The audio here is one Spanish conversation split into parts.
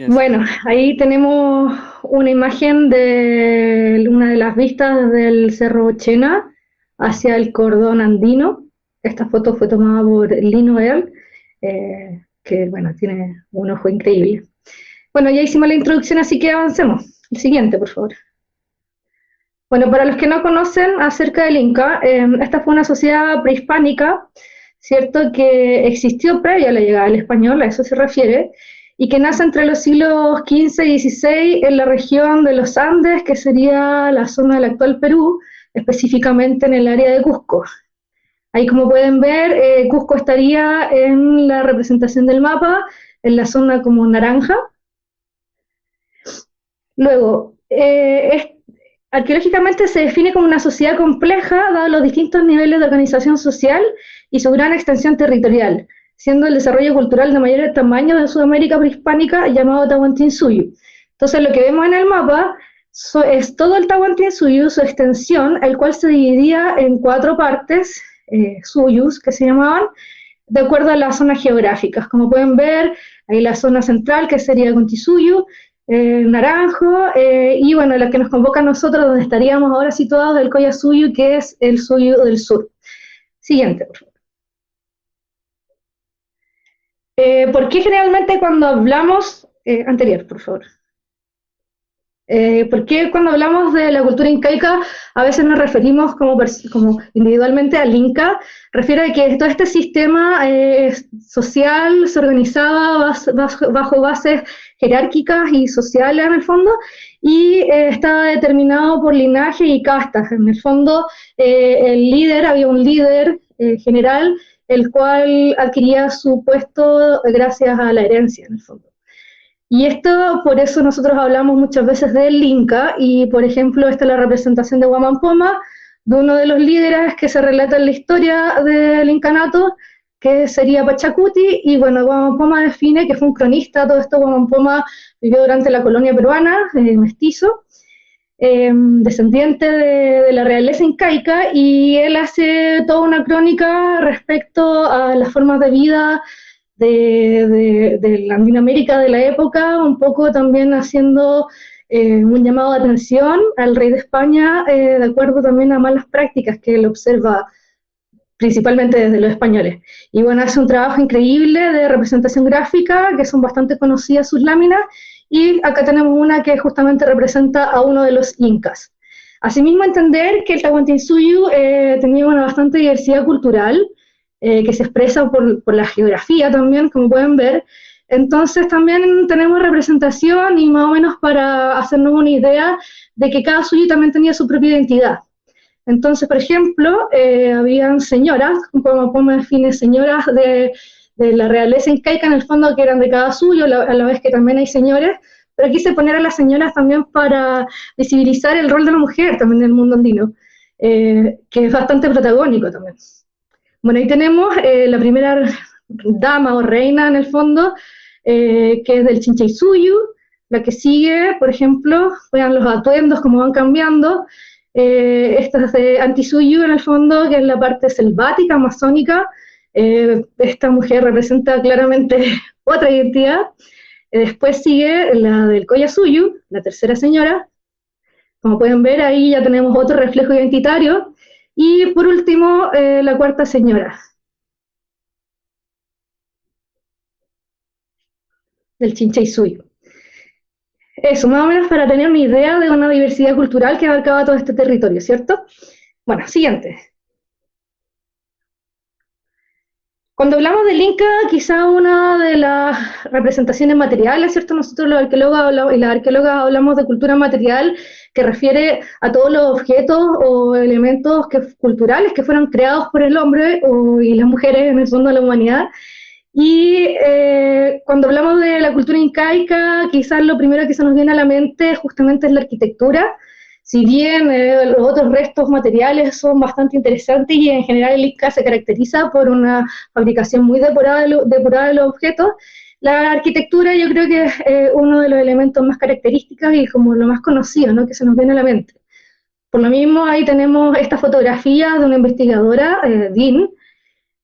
Bueno, ahí tenemos una imagen de una de las vistas del Cerro Chena hacia el cordón andino. Esta foto fue tomada por Lino Earl, que bueno, tiene un ojo increíble. Bueno, ya hicimos la introducción, así que avancemos. El siguiente, por favor. Bueno, para los que no conocen acerca del Inca, esta fue una sociedad prehispánica, ¿cierto?, que existió previo a la llegada del español, a eso se refiere, y que nace entre los siglos XV y XVI en la región de los Andes, que sería la zona del actual Perú, específicamente en el área de Cusco. Ahí, como pueden ver, Cusco estaría en la representación del mapa, en la zona como naranja. Luego, arqueológicamente se define como una sociedad compleja, dados los distintos niveles de organización social y su gran extensión territorial, siendo el desarrollo cultural de mayor tamaño de Sudamérica prehispánica llamado Tahuantinsuyo. Entonces, lo que vemos en el mapa es todo el Tahuantinsuyo, su extensión, el cual se dividía en 4 partes, suyus, que se llamaban, de acuerdo a las zonas geográficas. Como pueden ver, hay la zona central, que sería Conchisuyu, Naranjo, y bueno, la que nos convoca a nosotros, donde estaríamos ahora situados, el Collasuyu, que es el Suyu del sur. Siguiente, por favor. ¿Por qué generalmente cuando hablamos, anterior, por favor? ¿Por qué cuando hablamos de la cultura incaica a veces nos referimos como individualmente al Inca? Refiere a que todo este sistema social se organizaba bajo bases jerárquicas y sociales en el fondo, y estaba determinado por linaje y castas. En el fondo, había un líder general, el cual adquiría su puesto gracias a la herencia, en el fondo. Y esto, por eso nosotros hablamos muchas veces del Inca, y por ejemplo, esta es la representación de Huamampoma, de uno de los líderes que se relata en la historia del incanato, que sería Pachacuti, y bueno, Huamampoma define que fue un cronista. Todo esto Huamampoma vivió durante la colonia peruana, mestizo, descendiente de la realeza incaica, y él hace toda una crónica respecto a las formas de vida de Latinoamérica de la época, un poco también haciendo un llamado de atención al rey de España, de acuerdo también a malas prácticas que él observa principalmente desde los españoles. Y bueno, hace un trabajo increíble de representación gráfica, que son bastante conocidas sus láminas, y acá tenemos una que justamente representa a uno de los incas. Asimismo, entender que el Tahuantinsuyo tenía una bastante diversidad cultural, que se expresa por la geografía también, como pueden ver. Entonces también tenemos representación, y más o menos para hacernos una idea de que cada suyo también tenía su propia identidad. Entonces, por ejemplo, habían señoras, como define señoras de la realeza incaica, en el fondo, que eran de cada suyo, a la vez que también hay señores, pero quise poner a las señoras también para visibilizar el rol de la mujer también en el mundo andino, que es bastante protagónico también. Bueno, ahí tenemos la primera dama o reina, en el fondo, que es del Chinchaysuyu. La que sigue, por ejemplo, vean los atuendos, cómo van cambiando. Esta es de Antisuyu, en el fondo, que es la parte selvática, amazónica. Esta mujer representa claramente otra identidad. Después sigue la del Collasuyu, la tercera señora. Como pueden ver, ahí ya tenemos otro reflejo identitario. Y por último, la cuarta señora, del Chinchaysuyo. Eso, más o menos para tener una idea de una diversidad cultural que abarcaba todo este territorio, ¿cierto? Bueno, siguiente. Cuando hablamos del Inca, quizá una de las representaciones materiales, ¿cierto? Nosotros los arqueólogos y las arqueólogas hablamos de cultura material, que refiere a todos los objetos o elementos culturales que fueron creados por el hombre y las mujeres en el fondo de la humanidad. Y cuando hablamos de la cultura incaica, quizás lo primero que se nos viene a la mente justamente es la arquitectura. Si bien los otros restos materiales son bastante interesantes, y en general el Inca se caracteriza por una fabricación muy depurada de los objetos, la arquitectura yo creo que es uno de los elementos más característicos y como lo más conocido, ¿no?, que se nos viene a la mente. Por lo mismo, ahí tenemos esta fotografía de una investigadora, Dean,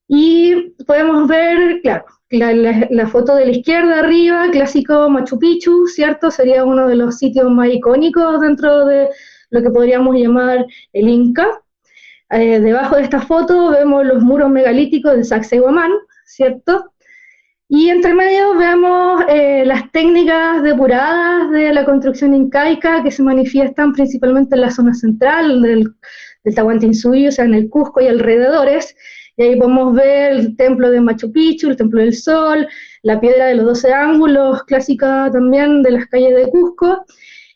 y podemos ver, claro, la foto de la izquierda arriba, clásico Machu Picchu, ¿cierto? Sería uno de los sitios más icónicos dentro de lo que podríamos llamar el Inca. Debajo de esta foto vemos los muros megalíticos de Sacsayhuamán, ¿cierto? Y entre medio vemos las técnicas depuradas de la construcción incaica que se manifiestan principalmente en la zona central del Tahuantinsuyo, o sea, en el Cusco y alrededores. Y ahí podemos ver el templo de Machu Picchu, el templo del Sol, la piedra de los 12 ángulos, clásica también de las calles de Cusco.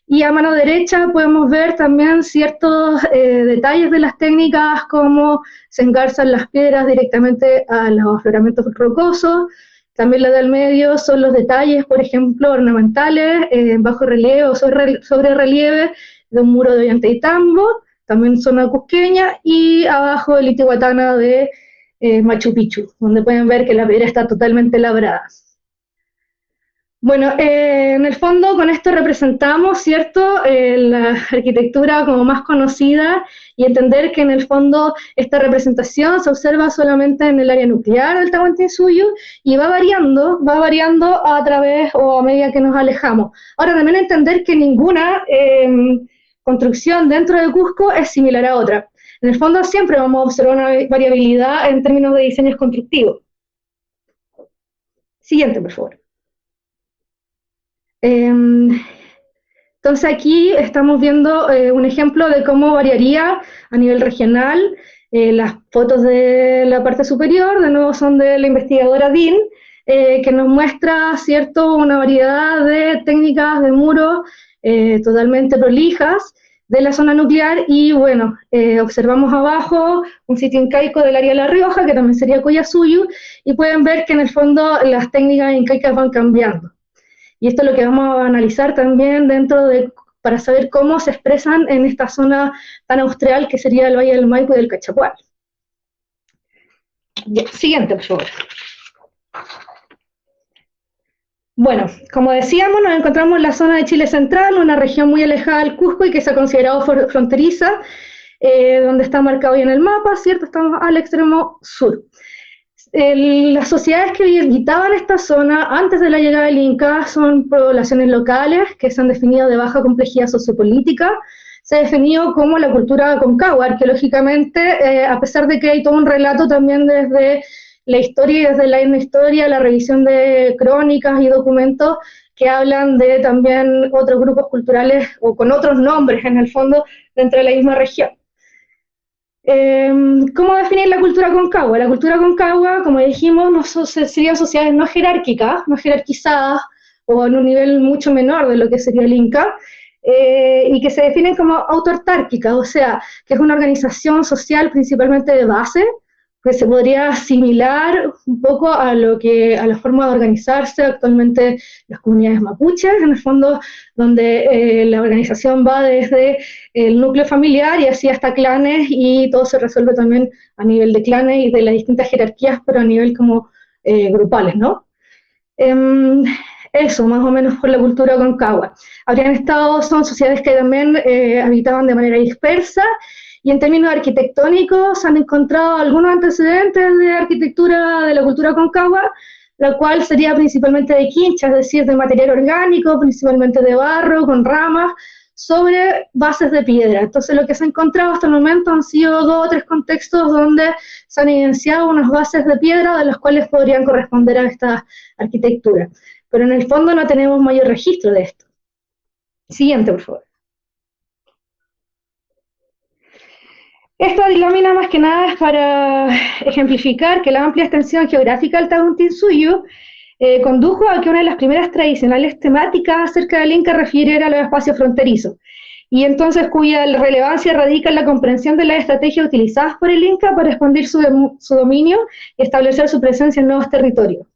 Y a mano derecha podemos ver también ciertos detalles de las técnicas, como se engarzan las piedras directamente a los afloramientos rocosos. También la del medio son los detalles, por ejemplo, ornamentales, en bajo relieve o sobre relieve de un muro de Ollantaytambo, también zona cusqueña, y abajo el Intihuatana de Machu Picchu, donde pueden ver que la piedra está totalmente labrada. Bueno, en el fondo con esto representamos, ¿cierto?, la arquitectura como más conocida, y entender que en el fondo esta representación se observa solamente en el área nuclear del Tahuantinsuyo y va variando a través o a medida que nos alejamos. Ahora también entender que ninguna construcción dentro de Cusco es similar a otra. En el fondo siempre vamos a observar una variabilidad en términos de diseños constructivos. Siguiente, por favor. Entonces aquí estamos viendo un ejemplo de cómo variaría a nivel regional. Las fotos de la parte superior, de nuevo, son de la investigadora Dean, que nos muestra, ¿cierto?, una variedad de técnicas de muro totalmente prolijas de la zona nuclear. Y bueno, observamos abajo un sitio incaico del área de La Rioja, que también sería Collasuyo, y pueden ver que en el fondo las técnicas incaicas van cambiando. Y esto es lo que vamos a analizar también para saber cómo se expresan en esta zona tan austral que sería el Valle del Maipo y del Cachapual. Bien, siguiente, por favor. Bueno, como decíamos, nos encontramos en la zona de Chile Central, una región muy alejada del Cusco y que se ha considerado fronteriza, donde está marcado hoy en el mapa, ¿cierto? Estamos al extremo sur. Las sociedades que habitaban esta zona antes de la llegada del Inca son poblaciones locales que se han definido de baja complejidad sociopolítica. Se ha definido como la cultura Aconcagua, arqueológicamente, a pesar de que hay todo un relato también desde la historia y desde la historia, la revisión de crónicas y documentos que hablan de también otros grupos culturales o con otros nombres en el fondo dentro de la misma región. ¿Cómo definir la cultura Aconcagua? La cultura Aconcagua, como dijimos, serían sociedades no jerárquicas, no jerarquizadas, o en un nivel mucho menor de lo que sería el Inca, y que se definen como autoautárquicas, o sea, que es una organización social principalmente de base, que se podría asimilar un poco a la forma de organizarse actualmente las comunidades mapuches, en el fondo, donde la organización va desde el núcleo familiar y así hasta clanes, y todo se resuelve también a nivel de clanes y de las distintas jerarquías, pero a nivel como grupales, ¿no? Eso, más o menos, por la cultura Aconcagua. Son sociedades que también habitaban de manera dispersa, y en términos arquitectónicos se han encontrado algunos antecedentes de arquitectura de la cultura Aconcagua, la cual sería principalmente de quincha, es decir, de material orgánico, principalmente de barro, con ramas, sobre bases de piedra. Entonces lo que se ha encontrado hasta el momento han sido 2 o 3 contextos donde se han evidenciado unas bases de piedra de las cuales podrían corresponder a esta arquitectura. Pero en el fondo no tenemos mayor registro de esto. Siguiente, por favor. Esta lámina más que nada es para ejemplificar que la amplia extensión geográfica del Tahuantinsuyo condujo a que una de las primeras tradicionales temáticas acerca del Inca refiriera a los espacios fronterizos, y entonces cuya relevancia radica en la comprensión de las estrategias utilizadas por el Inca para expandir su dominio y establecer su presencia en nuevos territorios.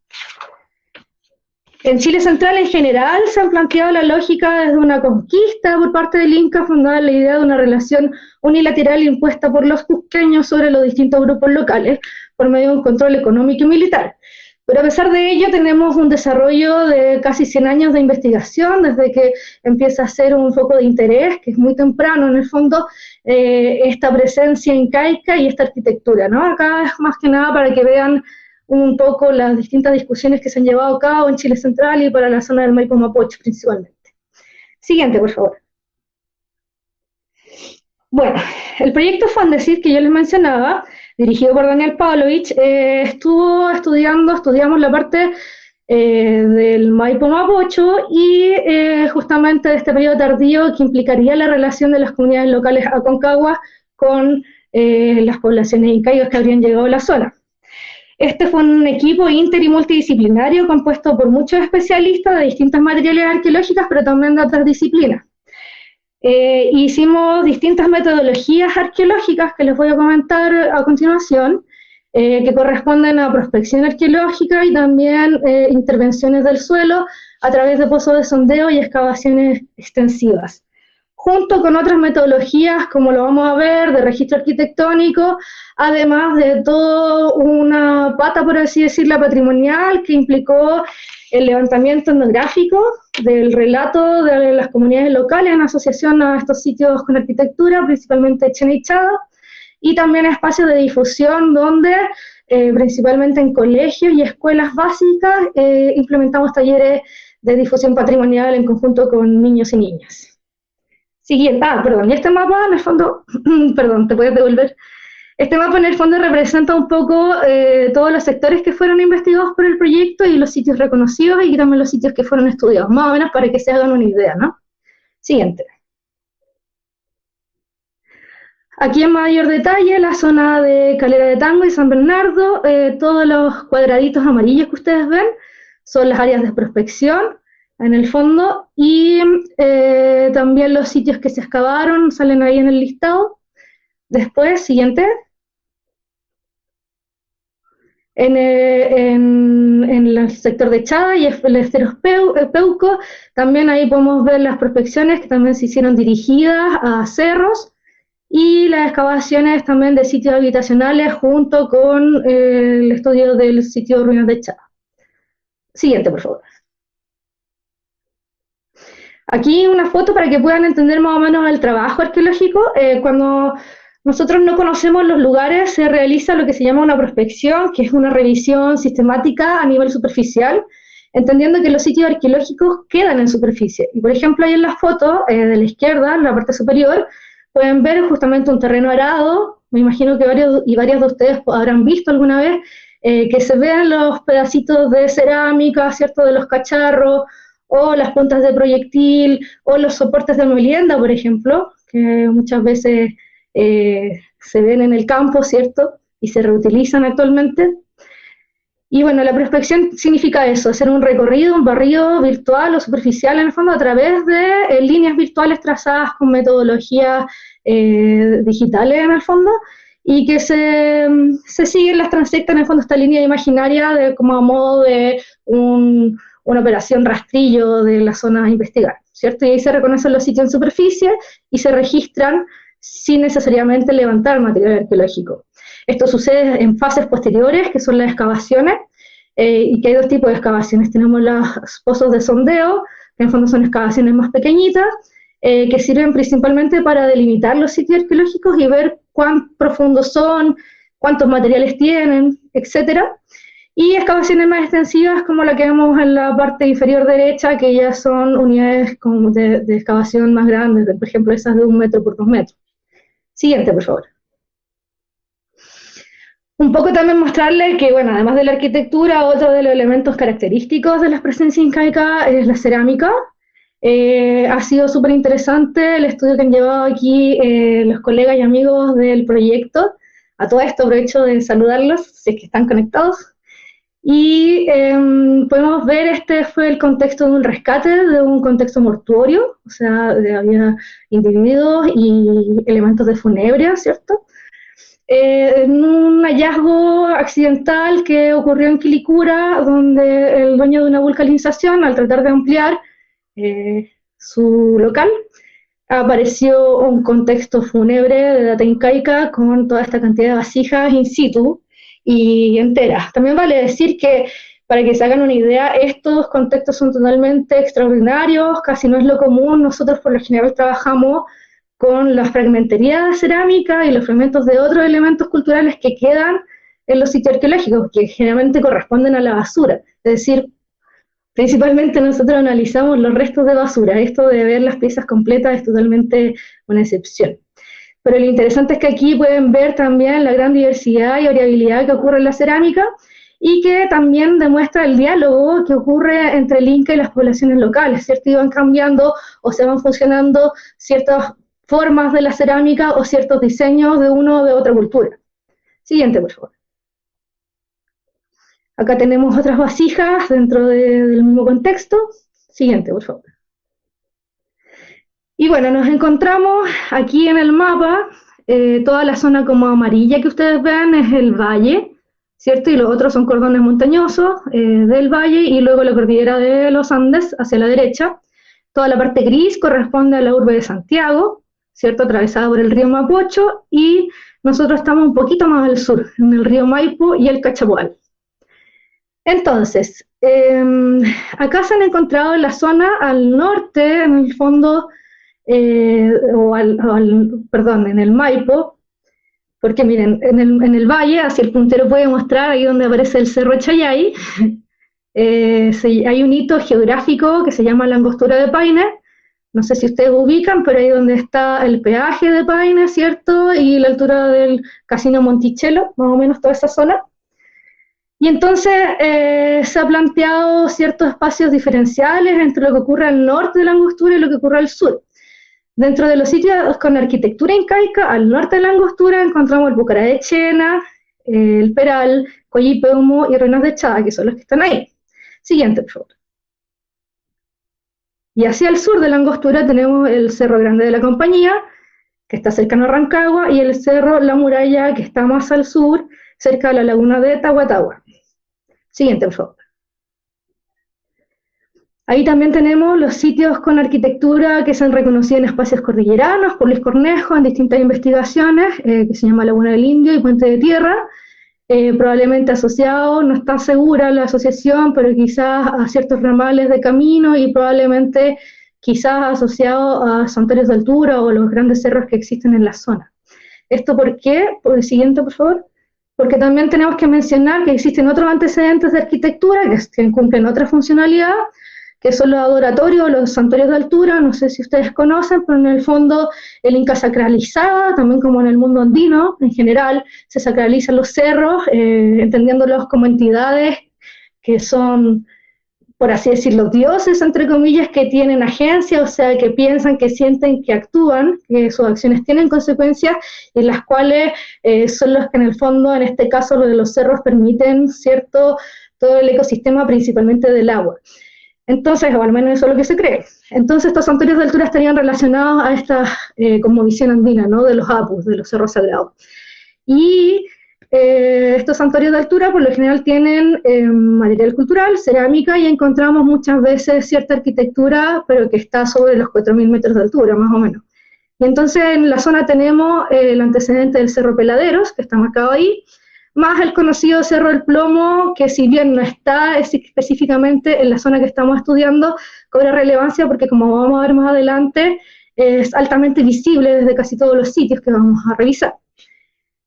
En Chile Central en general se han planteado la lógica desde una conquista por parte del Inca, fundada en la idea de una relación unilateral impuesta por los cusqueños sobre los distintos grupos locales por medio de un control económico y militar. Pero a pesar de ello tenemos un desarrollo de casi 100 años de investigación, desde que empieza a ser un foco de interés, que es muy temprano en el fondo, esta presencia incaica y esta arquitectura, ¿no? Acá es más que nada para que vean un poco las distintas discusiones que se han llevado a cabo en Chile Central y para la zona del Maipo Mapocho principalmente. Siguiente, por favor. Bueno, el proyecto Fondesit que yo les mencionaba, dirigido por Daniel Pavlovich, estudiamos la parte del Maipo Mapocho y justamente de este periodo tardío que implicaría la relación de las comunidades locales Aconcagua con las poblaciones incaigas que habrían llegado a la zona. Este fue un equipo inter y multidisciplinario compuesto por muchos especialistas de distintas materiales arqueológicas, pero también de otras disciplinas. Hicimos distintas metodologías arqueológicas que les voy a comentar a continuación, que corresponden a prospección arqueológica y también intervenciones del suelo a través de pozos de sondeo y excavaciones extensivas, junto con otras metodologías, como lo vamos a ver, de registro arquitectónico, además de toda una pata, por así decirlo, patrimonial, que implicó el levantamiento etnográfico del relato de las comunidades locales en asociación a estos sitios con arquitectura, principalmente Chenichada, y también espacios de difusión donde, principalmente en colegios y escuelas básicas, implementamos talleres de difusión patrimonial en conjunto con niños y niñas. Siguiente, perdón, y este mapa en el fondo, perdón, te puedes devolver. Este mapa en el fondo representa un poco todos los sectores que fueron investigados por el proyecto y los sitios reconocidos y también los sitios que fueron estudiados, más o menos para que se hagan una idea, ¿no? Siguiente. Aquí en mayor detalle la zona de Calera de Tango y San Bernardo, todos los cuadraditos amarillos que ustedes ven son las áreas de prospección en el fondo y también los sitios que se excavaron salen ahí en el listado. Después, siguiente. En el sector de Chada y el Esteros Peuco, también ahí podemos ver las prospecciones que también se hicieron dirigidas a cerros y las excavaciones también de sitios habitacionales junto con el estudio del sitio de ruinas de Chada. Siguiente, por favor. Aquí una foto para que puedan entender más o menos el trabajo arqueológico. Cuando nosotros no conocemos los lugares, se realiza lo que se llama una prospección, que es una revisión sistemática a nivel superficial, entendiendo que los sitios arqueológicos quedan en superficie. Y por ejemplo, ahí en la foto de la izquierda, en la parte superior, pueden ver justamente un terreno arado. Me imagino que varias de ustedes habrán visto alguna vez que se vean los pedacitos de cerámica, ¿cierto?, de los cacharros, o las puntas de proyectil, o los soportes de molienda, por ejemplo, que muchas veces se ven en el campo, ¿cierto?, y se reutilizan actualmente. Y bueno, la prospección significa eso, hacer un recorrido, un barrido virtual o superficial en el fondo a través de líneas virtuales trazadas con metodologías digitales en el fondo, y que se siguen, las transectas en el fondo esta línea imaginaria como a modo de una operación rastrillo de la zona a investigar, ¿cierto? Y ahí se reconocen los sitios en superficie y se registran sin necesariamente levantar material arqueológico. Esto sucede en fases posteriores, que son las excavaciones, y que hay dos tipos de excavaciones. Tenemos los pozos de sondeo, que en el fondo son excavaciones más pequeñitas, que sirven principalmente para delimitar los sitios arqueológicos y ver cuán profundos son, cuántos materiales tienen, etcétera. Y excavaciones más extensivas, como la que vemos en la parte inferior derecha, que ya son unidades como de excavación más grandes, por ejemplo, esas de 1 metro por 2 metros. Siguiente, por favor. Un poco también mostrarle que, bueno, además de la arquitectura, otro de los elementos característicos de las presencias incaicas es la cerámica. Ha sido súper interesante el estudio que han llevado aquí los colegas y amigos del proyecto. A todo esto aprovecho de saludarlos, si es que están conectados. Y podemos ver, este fue el contexto de un rescate, de un contexto mortuorio, o sea, había individuos y elementos de funebria, ¿cierto? En un hallazgo accidental que ocurrió en Quilicura, donde el dueño de una vulcanización, al tratar de ampliar su local, apareció un contexto fúnebre de data incaica con toda esta cantidad de vasijas in situ y enteras. También vale decir que, para que se hagan una idea, estos contextos son totalmente extraordinarios, casi no es lo común. Nosotros por lo general trabajamos con la fragmentería de cerámica y los fragmentos de otros elementos culturales que quedan en los sitios arqueológicos, que generalmente corresponden a la basura. Es decir, principalmente nosotros analizamos los restos de basura. Esto de ver las piezas completas es totalmente una excepción. Pero lo interesante es que aquí pueden ver también la gran diversidad y variabilidad que ocurre en la cerámica y que también demuestra el diálogo que ocurre entre el Inca y las poblaciones locales, ¿cierto? Y van cambiando o se van fusionando ciertas formas de la cerámica o ciertos diseños de una o de otra cultura. Siguiente, por favor. Acá tenemos otras vasijas dentro del mismo contexto. Siguiente, por favor. Y bueno, nos encontramos aquí en el mapa, toda la zona como amarilla que ustedes ven es el valle, ¿cierto? Y los otros son cordones montañosos del valle y luego la cordillera de los Andes hacia la derecha. Toda la parte gris corresponde a la urbe de Santiago, ¿cierto? Atravesada por el río Mapocho y nosotros estamos un poquito más al sur, en el río Maipo y el Cachapoal. Entonces, acá se han encontrado en la zona al norte, en el fondo, perdón, en el Maipo, porque miren, en el valle, hacia el puntero puede mostrar, ahí donde aparece el Cerro Chayay, hay un hito geográfico que se llama la Angostura de Paine, no sé si ustedes ubican, pero ahí donde está el peaje de Paine, ¿cierto? Y la altura del Casino Monticello, más o menos toda esa zona. Y entonces se ha planteado ciertos espacios diferenciales entre lo que ocurre al norte de la Angostura y lo que ocurre al sur. Dentro de los sitios con arquitectura incaica, al norte de la Angostura encontramos el Pucará de Chena, el Peral, Coyipeumo y Ruinas de Chada, que son los que están ahí. Siguiente, por favor. Y hacia el sur de la Angostura tenemos el Cerro Grande de la Compañía, que está cercano a Rancagua, y el Cerro La Muralla, que está más al sur, cerca de la laguna de Tahuatahua. Siguiente, por favor. Ahí también tenemos los sitios con arquitectura que se han reconocido en espacios cordilleranos por Luis Cornejo en distintas investigaciones, que se llama Laguna del Indio y Puente de Tierra, probablemente asociado, no está segura la asociación, pero quizás a ciertos ramales de camino y probablemente quizás asociado a santuarios de altura o los grandes cerros que existen en la zona. ¿Esto por qué? Por el siguiente, por favor. Porque también tenemos que mencionar que existen otros antecedentes de arquitectura que cumplen otra funcionalidad, que son los adoratorios, los santuarios de altura, no sé si ustedes conocen, pero en el fondo el Inca sacralizaba, también como en el mundo andino en general, se sacralizan los cerros, entendiéndolos como entidades que son, por así decirlo, dioses, entre comillas, que tienen agencia, o sea, que piensan, que sienten, que actúan, que sus acciones tienen consecuencias, y las cuales son los que en el fondo, en este caso, lo de los cerros, permiten, ¿cierto?, todo el ecosistema, principalmente del agua. Entonces, o al menos eso es lo que se cree. Entonces, estos santuarios de altura estarían relacionados a esta como visión andina, ¿no?, de los apus, de los cerros sagrados. Y estos santuarios de altura por lo general tienen material cultural, cerámica, y encontramos muchas veces cierta arquitectura, pero que está sobre los 4.000 metros de altura, más o menos. Y entonces en la zona tenemos el antecedente del Cerro Peladeros, que está marcado ahí, más el conocido Cerro del Plomo, que si bien no está específicamente en la zona que estamos estudiando, cobra relevancia porque, como vamos a ver más adelante, es altamente visible desde casi todos los sitios que vamos a revisar.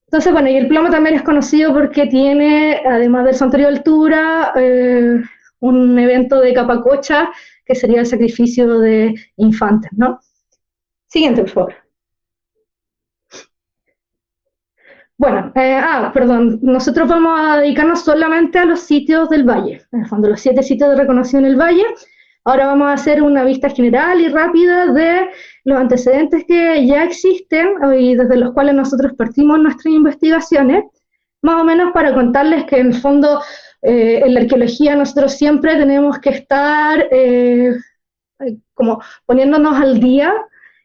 Entonces, bueno, y el Plomo también es conocido porque tiene, además del santuario de altura, un evento de capacocha, que sería el sacrificio de infantes, ¿no? Siguiente, por favor. Bueno, perdón, nosotros vamos a dedicarnos solamente a los sitios del valle, en el fondo los 7 sitios de reconocido en el valle. Ahora vamos a hacer una vista general y rápida de los antecedentes que ya existen y desde los cuales nosotros partimos nuestras investigaciones, más o menos para contarles que en el fondo en la arqueología nosotros siempre tenemos que estar como poniéndonos al día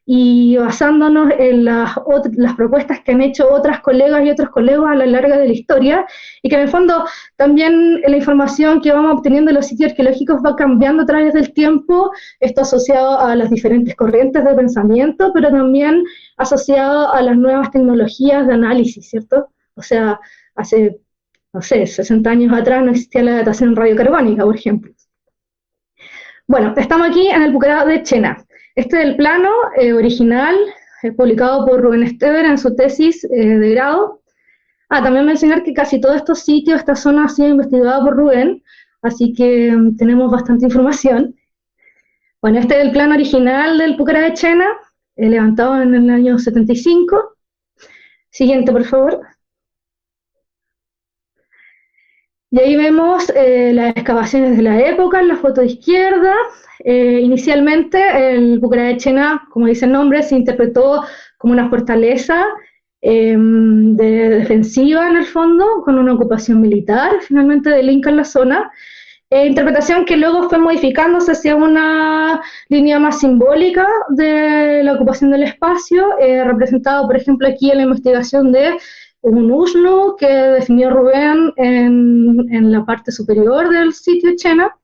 y basándonos en las propuestas que han hecho otras colegas y otros colegas a lo largo de la historia, y que en el fondo también la información que vamos obteniendo en los sitios arqueológicos va cambiando a través del tiempo, esto asociado a las diferentes corrientes de pensamiento, pero también asociado a las nuevas tecnologías de análisis, ¿cierto? O sea, hace, no sé, 60 años atrás no existía la datación radiocarbónica, por ejemplo. Bueno, estamos aquí en el Pucará de Chena. Este es el plano original, publicado por Rubén Esteber en su tesis de grado. También mencionar que casi todos estos sitios, esta zona ha sido investigada por Rubén, así que tenemos bastante información. Bueno, este es el plan original del Pucará de Chena, levantado en el año 75. Siguiente, por favor. Y ahí vemos las excavaciones de la época, en la foto de izquierda. Inicialmente, el Pucará de Chena, como dice el nombre, se interpretó como una fortaleza defensiva en el fondo, con una ocupación militar, finalmente del Inca en la zona. Interpretación que luego fue modificándose hacia una línea más simbólica de la ocupación del espacio, representado, por ejemplo, aquí en la investigación de un usno que definió Rubén en la parte superior del sitio Chena.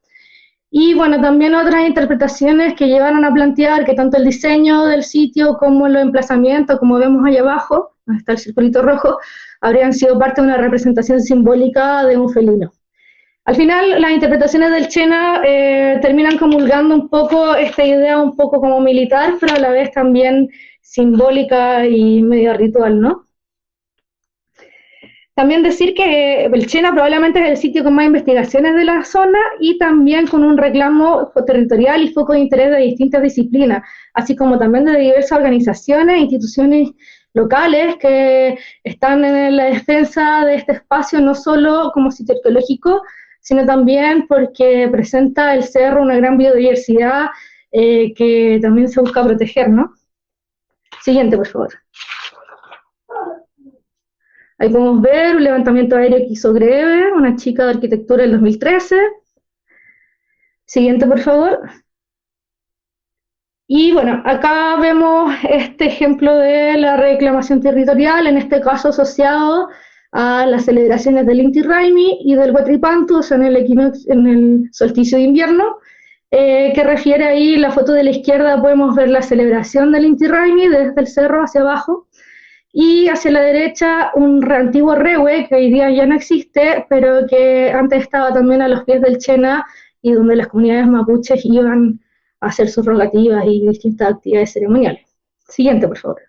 Y bueno, también otras interpretaciones que llevaron a plantear que tanto el diseño del sitio como los emplazamientos, como vemos ahí abajo, donde está el circulito rojo, habrían sido parte de una representación simbólica de un felino. Al final, las interpretaciones del Chena terminan comulgando un poco esta idea un poco como militar, pero a la vez también simbólica y medio ritual, ¿no? También decir que el Chena probablemente es el sitio con más investigaciones de la zona y también con un reclamo territorial y foco de interés de distintas disciplinas, así como también de diversas organizaciones e instituciones locales que están en la defensa de este espacio, no solo como sitio arqueológico, sino también porque presenta el cerro una gran biodiversidad que también se busca proteger, ¿no? Siguiente, por favor. Ahí podemos ver un levantamiento aéreo que hizo Greve, una chica de arquitectura del 2013. Siguiente, por favor. Y bueno, acá vemos este ejemplo de la reclamación territorial, en este caso asociado a las celebraciones del Inti Raymi y del Huatripantu, en el solsticio de invierno, que refiere ahí la foto de la izquierda, podemos ver la celebración del Inti Raymi desde el cerro hacia abajo, y hacia la derecha un antiguo rehue que hoy día ya no existe, pero que antes estaba también a los pies del Chena y donde las comunidades mapuches iban a hacer sus rogativas y distintas actividades ceremoniales. Siguiente, por favor.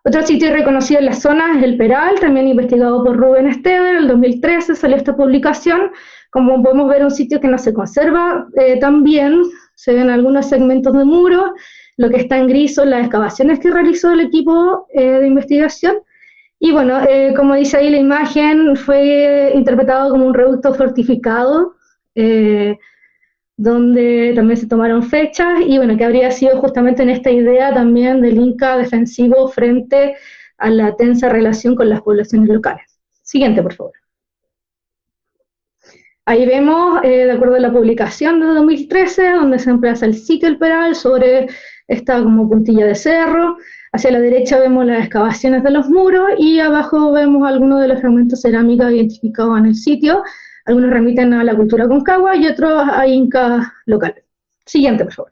Otro sitio reconocido en la zona es el Peral, también investigado por Rubén Esteves. En el 2013 salió esta publicación. Como podemos ver, un sitio que no se conserva tan bien, se ven algunos segmentos de muro. Lo que está en gris son las excavaciones que realizó el equipo de investigación. Y bueno, como dice ahí la imagen, fue interpretado como un reducto fortificado, donde también se tomaron fechas, y bueno, que habría sido justamente en esta idea también del Inca defensivo frente a la tensa relación con las poblaciones locales. Siguiente, por favor. Ahí vemos, de acuerdo a la publicación de 2013, donde se emplaza el sitio del Peral sobre esta como puntilla de cerro. Hacia la derecha vemos las excavaciones de los muros y abajo vemos algunos de los fragmentos cerámicos identificados en el sitio. Algunos remiten a la cultura concagua y otros a incas locales. Siguiente, por favor.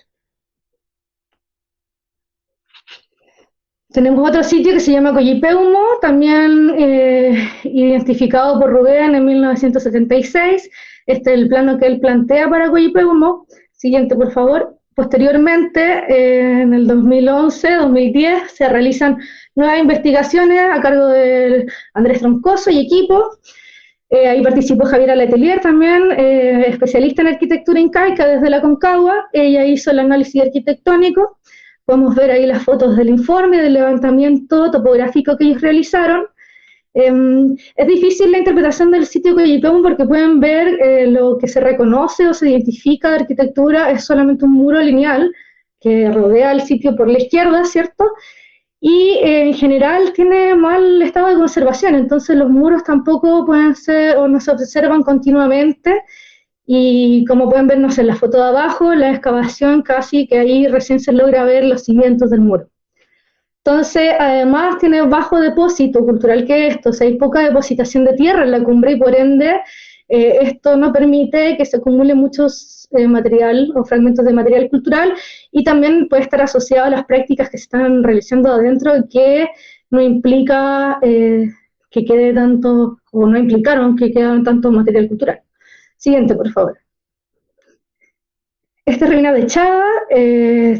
Tenemos otro sitio que se llama Coyipeumo, también identificado por Rubén en 1976. Este es el plano que él plantea para Coyipeumo. Siguiente, por favor. Posteriormente, en el 2011-2010, se realizan nuevas investigaciones a cargo de Andrés Troncoso y equipo. Ahí participó Javiera Letelier también, especialista en arquitectura incaica desde la Concagua. Ella hizo el análisis arquitectónico. Podemos ver ahí las fotos del informe, del levantamiento topográfico que ellos realizaron. Es difícil la interpretación del sitio Coyipeumo porque pueden ver lo que se reconoce o se identifica de arquitectura es solamente un muro lineal que rodea el sitio por la izquierda, ¿cierto? Y en general tiene mal estado de conservación, entonces los muros tampoco pueden ser o no se observan continuamente. Y como pueden vernos en la foto de abajo, la excavación casi que ahí recién se logra ver los cimientos del muro. Entonces, además tiene bajo depósito cultural que esto, o sea, hay poca depositación de tierra en la cumbre y por ende esto no permite que se acumule muchos material o fragmentos de material cultural y también puede estar asociado a las prácticas que se están realizando adentro que no implica que quede tanto, o no implicaron que quede tanto material cultural. Siguiente, por favor. Esta reina de Chada,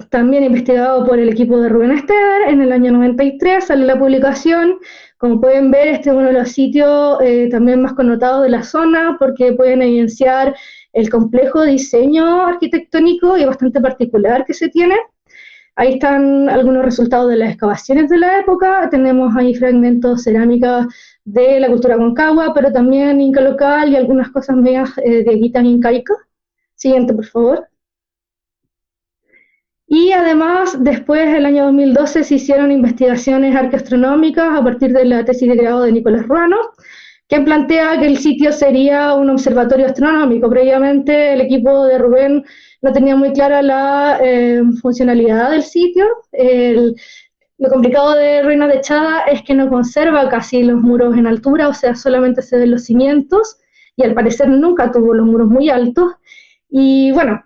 también investigado por el equipo de Rubén Esteban, en el año 93 sale la publicación. Como pueden ver, este es uno de los sitios también más connotados de la zona, porque pueden evidenciar el complejo diseño arquitectónico y bastante particular que se tiene. Ahí están algunos resultados de las excavaciones de la época. Tenemos ahí fragmentos cerámicas de la cultura concagua, pero también inca local y algunas cosas medias de guitas incaicas. Siguiente, por favor. Y además, después, en el año 2012, se hicieron investigaciones arqueoastronómicas a partir de la tesis de grado de Nicolás Ruano, que plantea que el sitio sería un observatorio astronómico. Previamente, el equipo de Rubén no tenía muy clara la funcionalidad del sitio. Lo complicado de Ruina de Chada es que no conserva casi los muros en altura, o sea, solamente se ven los cimientos, y al parecer nunca tuvo los muros muy altos. Y bueno,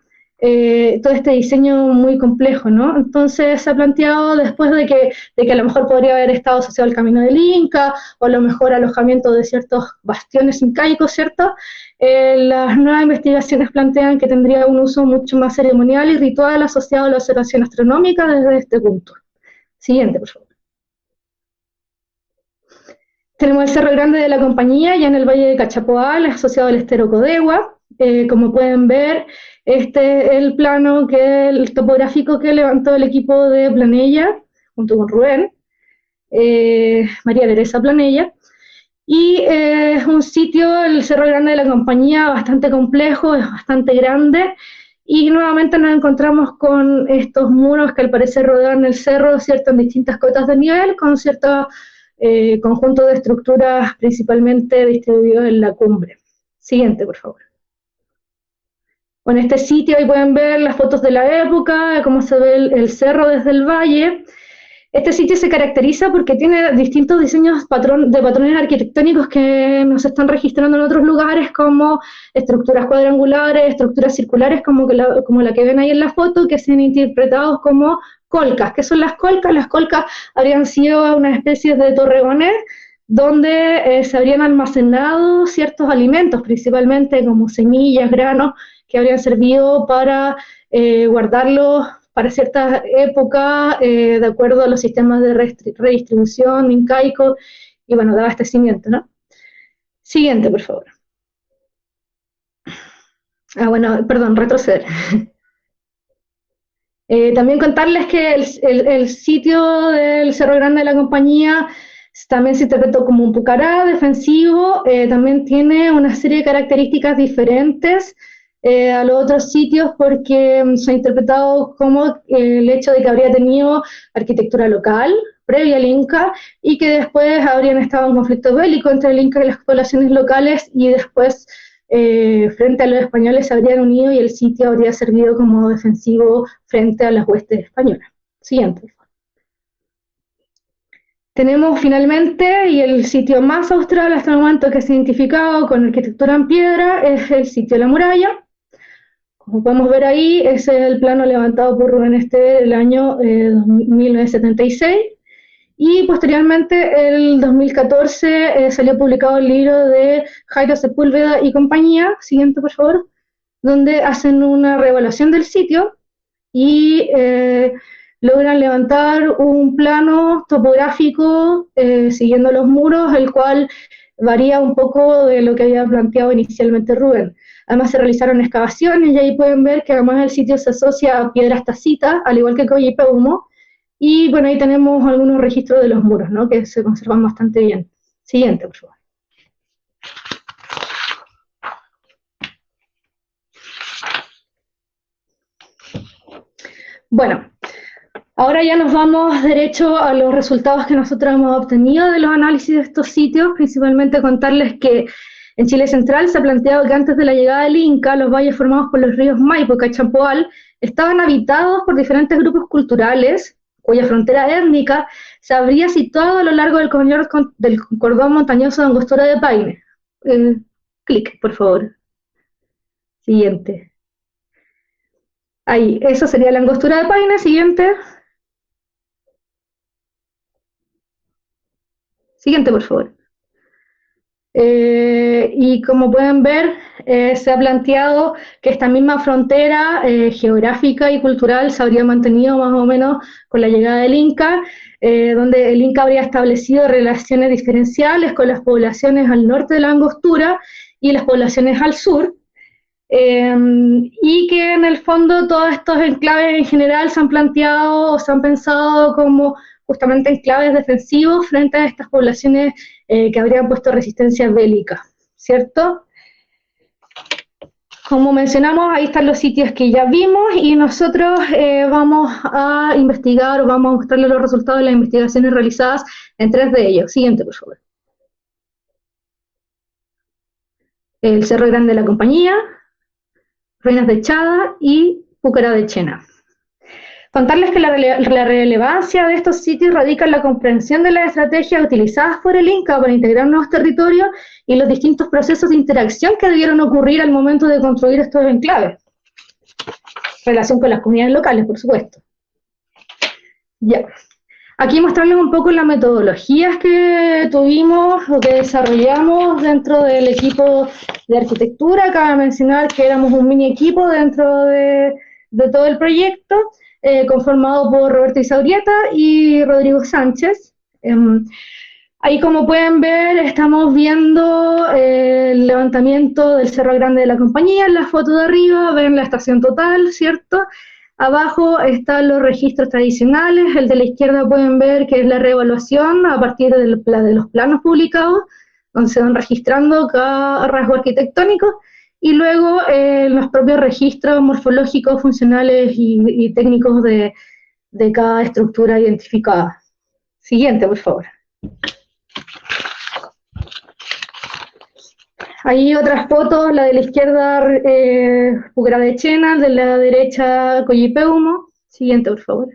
todo este diseño muy complejo, ¿no? Entonces se ha planteado después de que a lo mejor podría haber estado asociado al camino del Inca, o a lo mejor alojamiento de ciertos bastiones incaicos, ¿cierto? Las nuevas investigaciones plantean que tendría un uso mucho más ceremonial y ritual asociado a la observación astronómica desde este punto. Siguiente, por favor. Tenemos el Cerro Grande de la Compañía, ya en el Valle de Cachapoal, asociado al estero Codegua. Como pueden ver, este es el plano, el topográfico que levantó el equipo de Planella, junto con Rubén, María Teresa Planella. Y es un sitio, el Cerro Grande de la Compañía, bastante complejo, es bastante grande. Y nuevamente nos encontramos con estos muros que al parecer rodean el cerro, ¿cierto?, en distintas cotas de nivel, con ciertos conjuntos de estructuras principalmente distribuidos en la cumbre. Siguiente, por favor. En este sitio ahí pueden ver las fotos de la época, cómo se ve el cerro desde el valle. Este sitio se caracteriza porque tiene distintos diseños de patrones arquitectónicos que nos están registrando en otros lugares, como estructuras cuadrangulares, estructuras circulares, como la que ven ahí en la foto, que se han interpretado como colcas. ¿Qué son las colcas? Las colcas habrían sido una especie de torreones donde se habrían almacenado ciertos alimentos, principalmente como semillas, granos, que habrían servido para guardarlos para ciertas épocas, de acuerdo a los sistemas de redistribución incaico y, bueno, de abastecimiento, ¿no? Siguiente, por favor. Bueno, perdón, retroceder. También contarles que el sitio del Cerro Grande de la Compañía también se interpretó como un pucará defensivo, también tiene una serie de características diferentes a los otros sitios porque se ha interpretado como el hecho de que habría tenido arquitectura local previa al Inca y que después habrían estado en conflicto bélico entre el Inca y las poblaciones locales y después frente a los españoles se habrían unido y el sitio habría servido como defensivo frente a las huestes españolas. Siguiente. Tenemos finalmente, y el sitio más austral hasta el momento que se ha identificado con arquitectura en piedra, es el sitio de la muralla. Como podemos ver ahí, ese es el plano levantado por Rubén Ester el año 1976. Y posteriormente, el 2014, salió publicado el libro de Jairo Sepúlveda y compañía, siguiente por favor, donde hacen una reevaluación del sitio y logran levantar un plano topográfico siguiendo los muros, el cual varía un poco de lo que había planteado inicialmente Rubén. Además se realizaron excavaciones y ahí pueden ver que además el sitio se asocia a piedras tacitas, al igual que Coyipeumo, y bueno, ahí tenemos algunos registros de los muros, ¿no?, que se conservan bastante bien. Siguiente, por favor. Bueno, ahora ya nos vamos derecho a los resultados que nosotros hemos obtenido de los análisis de estos sitios, principalmente contarles que en Chile Central se ha planteado que antes de la llegada del Inca, los valles formados por los ríos Maipo y Cachapoal estaban habitados por diferentes grupos culturales, cuya frontera étnica se habría situado a lo largo del cordón montañoso de Angostura de Paine. Clic, por favor. Siguiente. Ahí, eso sería la Angostura de Paine. Siguiente. Siguiente, por favor. Y como pueden ver, se ha planteado que esta misma frontera geográfica y cultural se habría mantenido más o menos con la llegada del Inca, donde el Inca habría establecido relaciones diferenciales con las poblaciones al norte de la Angostura y las poblaciones al sur, y que en el fondo todos estos enclaves en general se han planteado o se han pensado como justamente enclaves defensivos frente a estas poblaciones que habrían puesto resistencia bélica, ¿cierto? Como mencionamos, ahí están los sitios que ya vimos y nosotros vamos a investigar o vamos a mostrarles los resultados de las investigaciones realizadas en 3 de ellos. Siguiente, por favor. El Cerro Grande de la Compañía, Ruinas de Chada y Púcara de Chena. Contarles que la relevancia de estos sitios radica en la comprensión de las estrategias utilizadas por el Inca para integrar nuevos territorios y los distintos procesos de interacción que debieron ocurrir al momento de construir estos enclaves. Relación con las comunidades locales, por supuesto. Ya. Aquí mostrarles un poco las metodologías que tuvimos o que desarrollamos dentro del equipo de arquitectura. Cabe mencionar que éramos un mini equipo dentro de todo el proyecto, conformado por Roberto Isaurieta y Rodrigo Sánchez. Ahí, como pueden ver, estamos viendo el levantamiento del Cerro Grande de la Compañía. En la foto de arriba ven la estación total, ¿cierto? Abajo están los registros tradicionales. El de la izquierda pueden ver que es la reevaluación a partir de los planos publicados, donde se van registrando cada rasgo arquitectónico, y luego los propios registros morfológicos, funcionales y técnicos de cada estructura identificada. Siguiente, por favor. Ahí otras fotos, la de la izquierda Púcara de Chena, de la derecha Coyipeumo. Siguiente, por favor.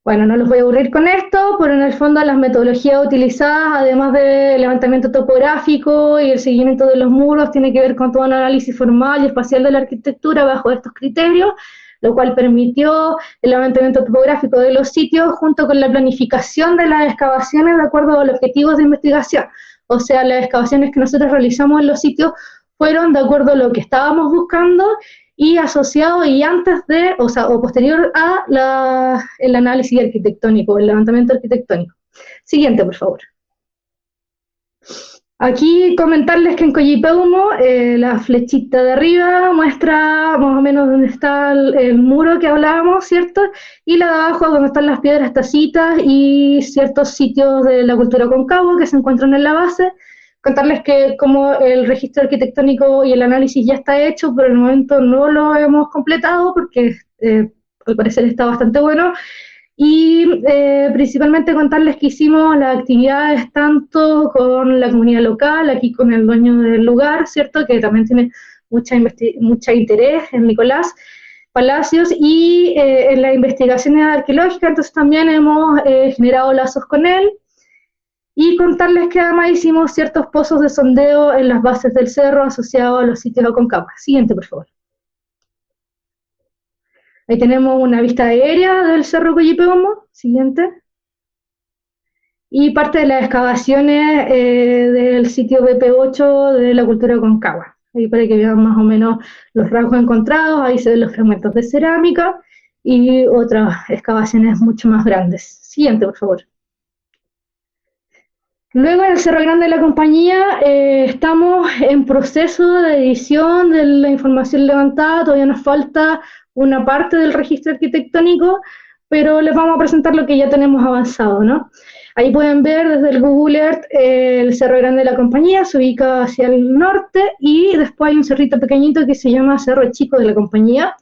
Bueno, no los voy a aburrir con esto, pero en el fondo las metodologías utilizadas, además del levantamiento topográfico y el seguimiento de los muros, tiene que ver con todo un análisis formal y espacial de la arquitectura bajo estos criterios, lo cual permitió el levantamiento topográfico de los sitios junto con la planificación de las excavaciones de acuerdo a los objetivos de investigación. O sea, las excavaciones que nosotros realizamos en los sitios fueron de acuerdo a lo que estábamos buscando y asociado y antes de, o posterior a el análisis arquitectónico, el levantamiento arquitectónico. Siguiente, por favor. Aquí comentarles que en Coyipeumo la flechita de arriba muestra más o menos dónde está el muro que hablábamos, ¿cierto? Y la de abajo donde están las piedras tacitas y ciertos sitios de la cultura concagua que se encuentran en la base. Contarles que como el registro arquitectónico y el análisis ya está hecho, pero en el momento no lo hemos completado porque al parecer está bastante bueno. Y principalmente contarles que hicimos las actividades tanto con la comunidad local, aquí con el dueño del lugar, ¿cierto? Que también tiene mucha interés en Nicolás Palacios, y en las investigaciones arqueológicas, entonces también hemos generado lazos con él. Y contarles que además hicimos ciertos pozos de sondeo en las bases del cerro asociados a los sitios Aconcagua. Siguiente, por favor. Ahí tenemos una vista aérea del Cerro Coyipeumo. Siguiente. Y parte de las excavaciones del sitio BP8 de la cultura Aconcagua. Ahí para que vean más o menos los rasgos encontrados. Ahí se ven los fragmentos de cerámica y otras excavaciones mucho más grandes. Siguiente, por favor. Luego en el Cerro Grande de la Compañía estamos en proceso de edición de la información levantada, todavía nos falta una parte del registro arquitectónico, pero les vamos a presentar lo que ya tenemos avanzado, ¿no? Ahí pueden ver desde el Google Earth el Cerro Grande de la Compañía, se ubica hacia el norte, y después hay un cerrito pequeñito que se llama Cerro Chico de la Compañía.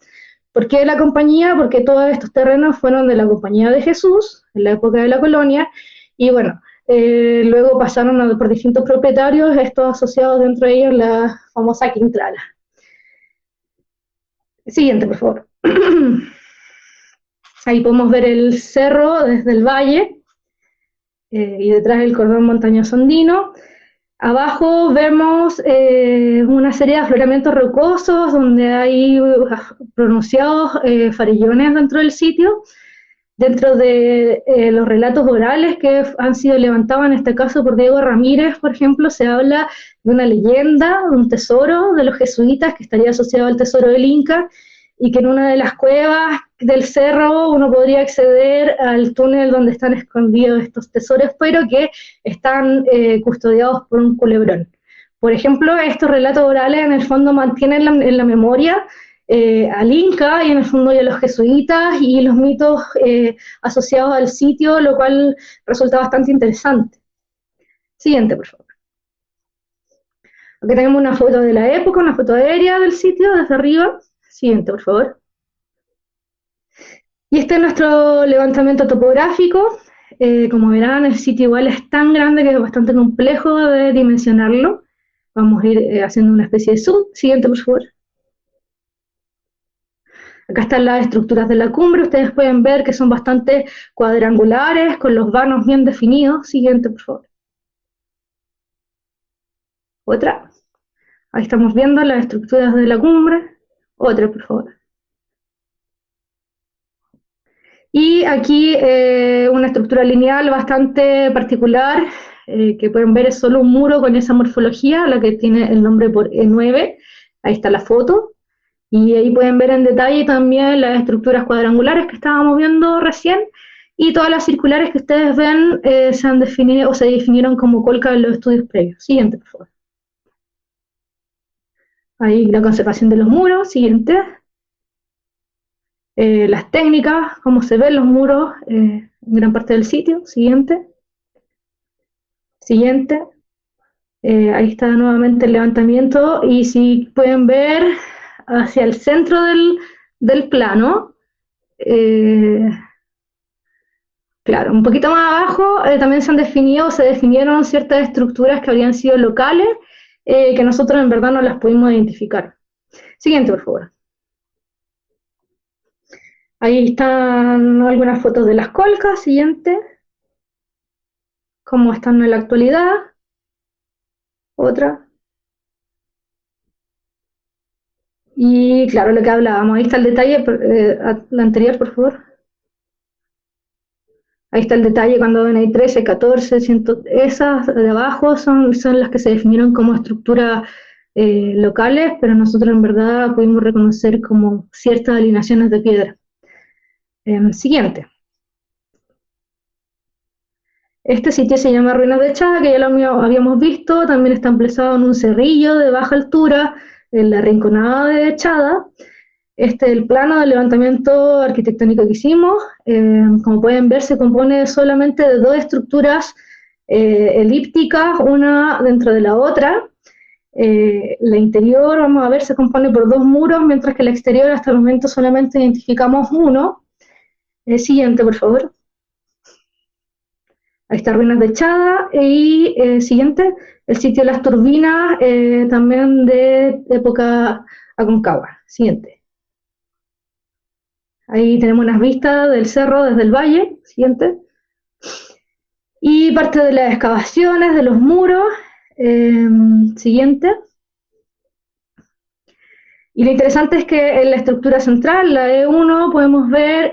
¿Por qué de la Compañía? Porque todos estos terrenos fueron de la Compañía de Jesús, en la época de la colonia, y bueno, luego pasaron por distintos propietarios, estos asociados dentro de ellos la famosa Quintrala. Siguiente, por favor. Ahí podemos ver el cerro desde el valle y detrás el cordón montañoso andino. Abajo vemos una serie de afloramientos rocosos donde hay pronunciados farellones dentro del sitio. Dentro de los relatos orales que han sido levantados en este caso por Diego Ramírez, por ejemplo, se habla de una leyenda, de un tesoro de los jesuitas que estaría asociado al tesoro del Inca, y que en una de las cuevas del cerro uno podría acceder al túnel donde están escondidos estos tesoros, pero que están custodiados por un culebrón. Por ejemplo, estos relatos orales en el fondo mantienen en la memoria al Inca y en el fondo y a los jesuitas y los mitos asociados al sitio, lo cual resulta bastante interesante. Siguiente, por favor. Aquí tenemos una foto de la época, una foto aérea del sitio desde arriba. Siguiente, por favor. Y este es nuestro levantamiento topográfico. Como verán, el sitio igual es tan grande que es bastante complejo de dimensionarlo. Vamos a ir haciendo una especie de zoom. Siguiente, por favor. Acá están las estructuras de la cumbre. Ustedes pueden ver que son bastante cuadrangulares, con los vanos bien definidos. Siguiente, por favor. Otra. Ahí estamos viendo las estructuras de la cumbre. Otra, por favor. Y aquí una estructura lineal bastante particular, que pueden ver es solo un muro con esa morfología, la que tiene el nombre por E9. Ahí está la foto. Y ahí pueden ver en detalle también las estructuras cuadrangulares que estábamos viendo recién, y todas las circulares que ustedes ven se han definido o se definieron como colca en los estudios previos. Siguiente, por favor. Ahí la conservación de los muros. Siguiente. Las técnicas, cómo se ven los muros en gran parte del sitio. Siguiente. Siguiente. Ahí está nuevamente el levantamiento, y si pueden ver hacia el centro del plano, claro, un poquito más abajo también se definieron ciertas estructuras que habrían sido locales, que nosotros en verdad no las pudimos identificar. Siguiente, por favor. Ahí están algunas fotos de las colcas. Siguiente. Cómo están en la actualidad. Otra. Y claro, lo que hablábamos. Ahí está el detalle. La anterior, por favor. Ahí está el detalle cuando ven ahí 13, 14, 100, esas de abajo son las que se definieron como estructuras locales, pero nosotros en verdad pudimos reconocer como ciertas alineaciones de piedra. Siguiente. Este sitio se llama Ruinas de Echada, que ya lo habíamos visto, también está emplazado en un cerrillo de baja altura, en la Rinconada de Echada. Este es el plano del levantamiento arquitectónico que hicimos. Como pueden ver, se compone solamente de dos estructuras elípticas, una dentro de la otra. La interior, vamos a ver, se compone por dos muros, mientras que la exterior hasta el momento solamente identificamos uno. Siguiente, por favor. Ahí está Ruinas de Echada. Y siguiente, el sitio de las turbinas, también de época Aconcagua. Siguiente. Ahí tenemos unas vistas del cerro desde el valle. Siguiente. Y parte de las excavaciones de los muros. Siguiente. Y lo interesante es que en la estructura central, la E1, podemos ver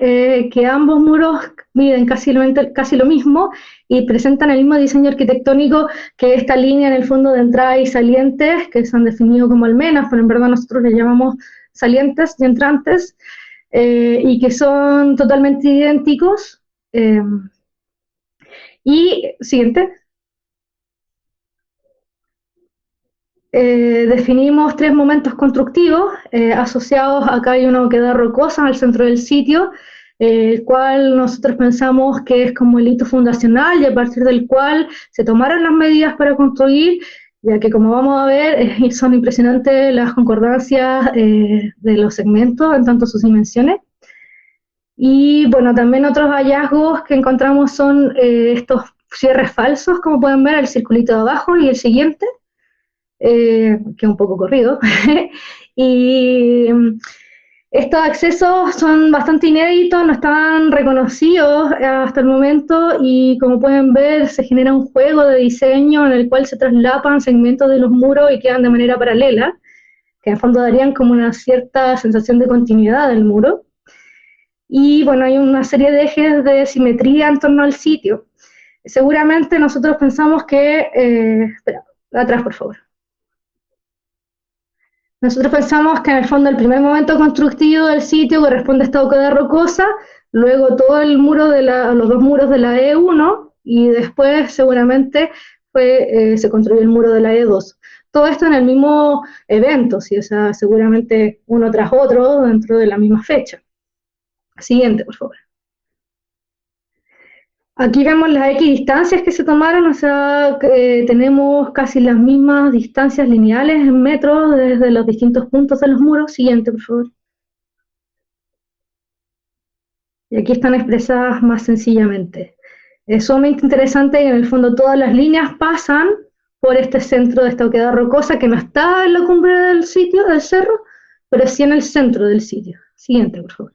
que ambos muros miden casi lo mismo y presentan el mismo diseño arquitectónico que esta línea en el fondo de entrada y salientes, que se han definido como almenas, pero en verdad nosotros les llamamos salientes y entrantes, y que son totalmente idénticos. Y siguiente. Definimos tres momentos constructivos asociados. Acá hay uno que da rocosa al centro del sitio, el cual nosotros pensamos que es como el hito fundacional y a partir del cual se tomaron las medidas para construir, ya que como vamos a ver son impresionantes las concordancias de los segmentos en tanto sus dimensiones. Y bueno, también otros hallazgos que encontramos son estos cierres falsos, como pueden ver, el circulito de abajo y el siguiente, que es un poco corrido. Y estos accesos son bastante inéditos, no están reconocidos hasta el momento, y como pueden ver se genera un juego de diseño en el cual se traslapan segmentos de los muros y quedan de manera paralela, que en el fondo darían como una cierta sensación de continuidad del muro. y bueno, hay una serie de ejes de simetría en torno al sitio. Seguramente nosotros pensamos que, espera, atrás por favor. Nosotros pensamos que en el fondo el primer momento constructivo del sitio corresponde a esta oquedad rocosa, luego todo el muro los dos muros de la E1 y después seguramente se construyó el muro de la E2. Todo esto en el mismo evento, ¿sí? O sea, seguramente uno tras otro dentro de la misma fecha. Siguiente, por favor. Aquí vemos las equidistancias que se tomaron, o sea, tenemos casi las mismas distancias lineales en metros desde los distintos puntos de los muros. Siguiente, por favor. Y aquí están expresadas más sencillamente. Es sumamente interesante que en el fondo todas las líneas pasan por este centro de esta oquedad rocosa que no está en la cumbre del sitio, del cerro, pero sí en el centro del sitio. Siguiente, por favor.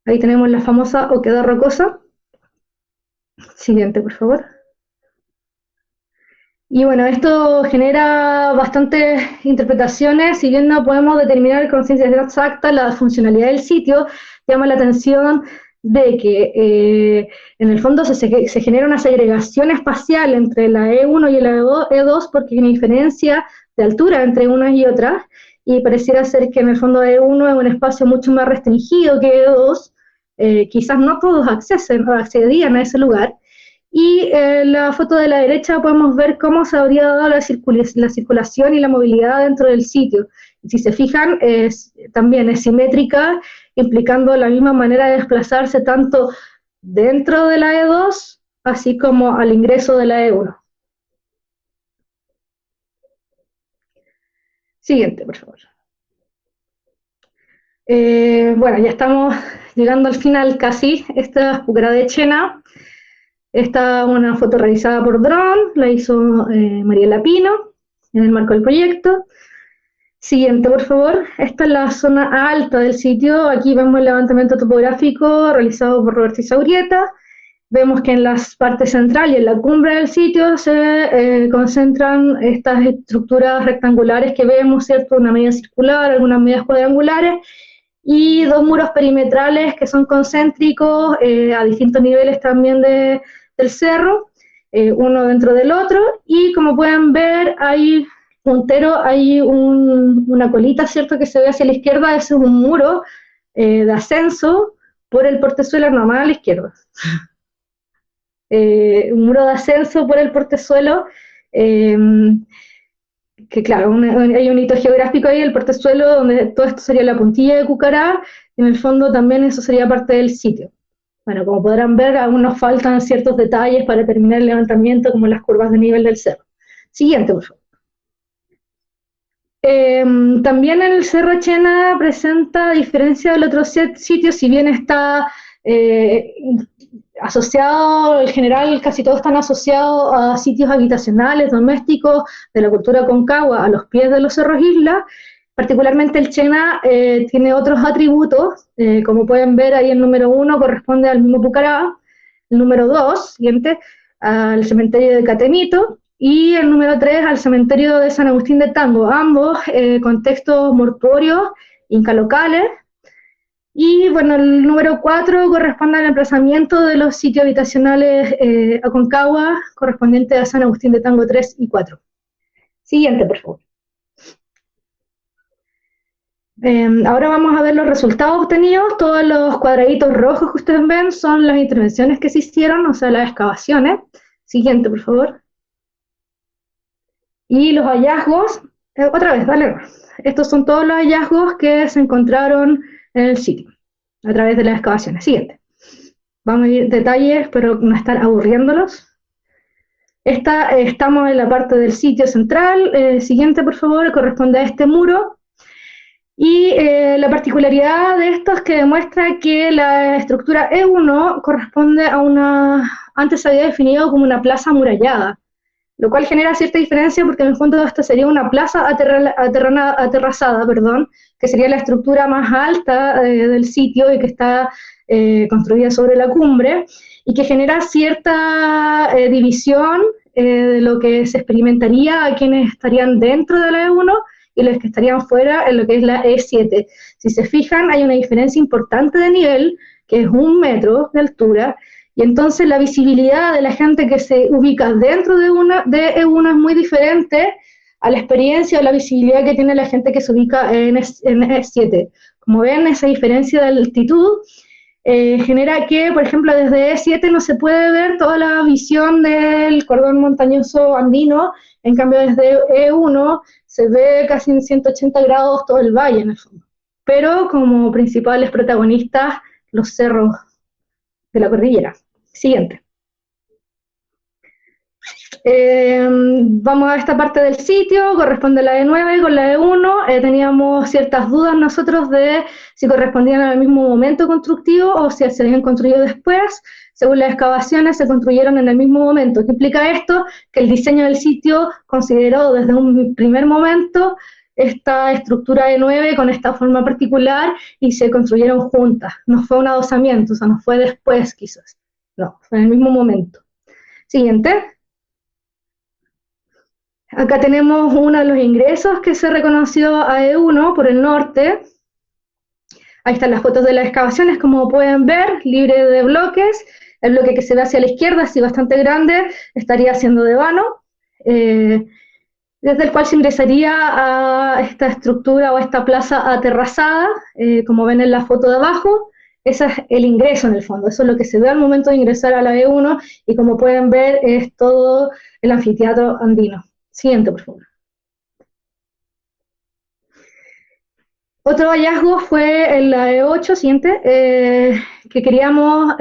Ahí tenemos la famosa oquedad rocosa. Siguiente, por favor. Y bueno, esto genera bastantes interpretaciones, si bien no podemos determinar con ciencia exacta la funcionalidad del sitio, llama la atención de que en el fondo se genera una segregación espacial entre la E1 y la E2 porque hay una diferencia de altura entre unas y otras, y pareciera ser que en el fondo E1 es un espacio mucho más restringido que E2, quizás no todos accedían a ese lugar. Y en la foto de la derecha podemos ver cómo se habría dado la circulación y la movilidad dentro del sitio. Y si se fijan, también es simétrica, implicando la misma manera de desplazarse tanto dentro de la E2, así como al ingreso de la E1. Siguiente, por favor. Bueno, ya estamos llegando al final casi. Esta es Pucará de Chena. Esta es una foto realizada por dron, la hizo Mariela Pino en el marco del proyecto. Siguiente, por favor. Esta es la zona alta del sitio. Aquí vemos el levantamiento topográfico realizado por Roberto Izaurieta. Vemos que en la parte central y en la cumbre del sitio se concentran estas estructuras rectangulares que vemos, ¿cierto? Una media circular, algunas medias cuadrangulares, y dos muros perimetrales que son concéntricos a distintos niveles también del cerro, uno dentro del otro, y como pueden ver, hay puntero, hay una colita, ¿cierto?, que se ve hacia la izquierda, ese es un muro de ascenso por el portezuelo, no, más a la izquierda. Un muro de ascenso por el portezuelo, que claro, hay un hito geográfico ahí, el portezuelo, donde todo esto sería la puntilla de Pucará, y en el fondo también eso sería parte del sitio. Bueno, como podrán ver, aún nos faltan ciertos detalles para terminar el levantamiento, como las curvas de nivel del cerro. Siguiente, por favor. También el Cerro Chena presenta, a diferencia del otro sitio, si bien está asociado, en general casi todos están asociados a sitios habitacionales, domésticos, de la cultura concagua, a los pies de los cerros isla. Particularmente el Chena tiene otros atributos, como pueden ver ahí el número 1 corresponde al mismo Pucará, el número 2, siguiente, al cementerio de Catemito, y el número 3 al cementerio de San Agustín de Tango, ambos contextos mortuorios, incalocales. Y bueno, el número 4 corresponde al emplazamiento de los sitios habitacionales Aconcagua, correspondiente a San Agustín de Tango 3 y 4. Siguiente, por favor. Ahora vamos a ver los resultados obtenidos. Todos los cuadraditos rojos que ustedes ven son las intervenciones que se hicieron, o sea, las excavaciones. Siguiente, por favor. Y los hallazgos, otra vez, dale. Estos son todos los hallazgos que se encontraron en el sitio, a través de las excavaciones. Siguiente. Vamos a ir detalles, pero no estar aburriéndolos. Estamos en la parte del sitio central. Siguiente, por favor, corresponde a este muro. Y la particularidad de esto es que demuestra que la estructura E1 corresponde a antes se había definido como una plaza amurallada, lo cual genera cierta diferencia porque en el fondo esta sería una plaza aterrazada, que sería la estructura más alta del sitio y que está construida sobre la cumbre, y que genera cierta división de lo que se experimentaría a quienes estarían dentro de la E1 y y los que estarían fuera en lo que es la E7. Si se fijan, hay una diferencia importante de nivel, que es 1 metro de altura, y entonces la visibilidad de la gente que se ubica dentro de E1 es muy diferente a la experiencia o la visibilidad que tiene la gente que se ubica en E7. Como ven, esa diferencia de altitud genera que, por ejemplo, desde E7 no se puede ver toda la visión del cordón montañoso andino, en cambio desde E1 se ve casi en 180 grados todo el valle en el fondo. Pero como principales protagonistas, los cerros de la cordillera. Siguiente. Vamos a esta parte del sitio, corresponde a la E9 con la E1, teníamos ciertas dudas nosotros de si correspondían al mismo momento constructivo o si se habían construido después. Según las excavaciones se construyeron en el mismo momento. ¿Qué implica esto? Que el diseño del sitio consideró desde un primer momento esta estructura E9 con esta forma particular y se construyeron juntas. No fue un adosamiento, o sea, no fue después quizás. No, fue en el mismo momento. Siguiente. Acá tenemos uno de los ingresos que se reconoció a E1 por el norte. Ahí están las fotos de las excavaciones, como pueden ver, libre de bloques. El bloque que se ve hacia la izquierda, así bastante grande, estaría siendo de vano, desde el cual se ingresaría a esta estructura o a esta plaza aterrazada, como ven en la foto de abajo. Ese es el ingreso en el fondo, eso es lo que se ve al momento de ingresar a la E1, y como pueden ver es todo el anfiteatro andino. Siguiente, por favor. Otro hallazgo fue en la E8, siguiente, que queríamos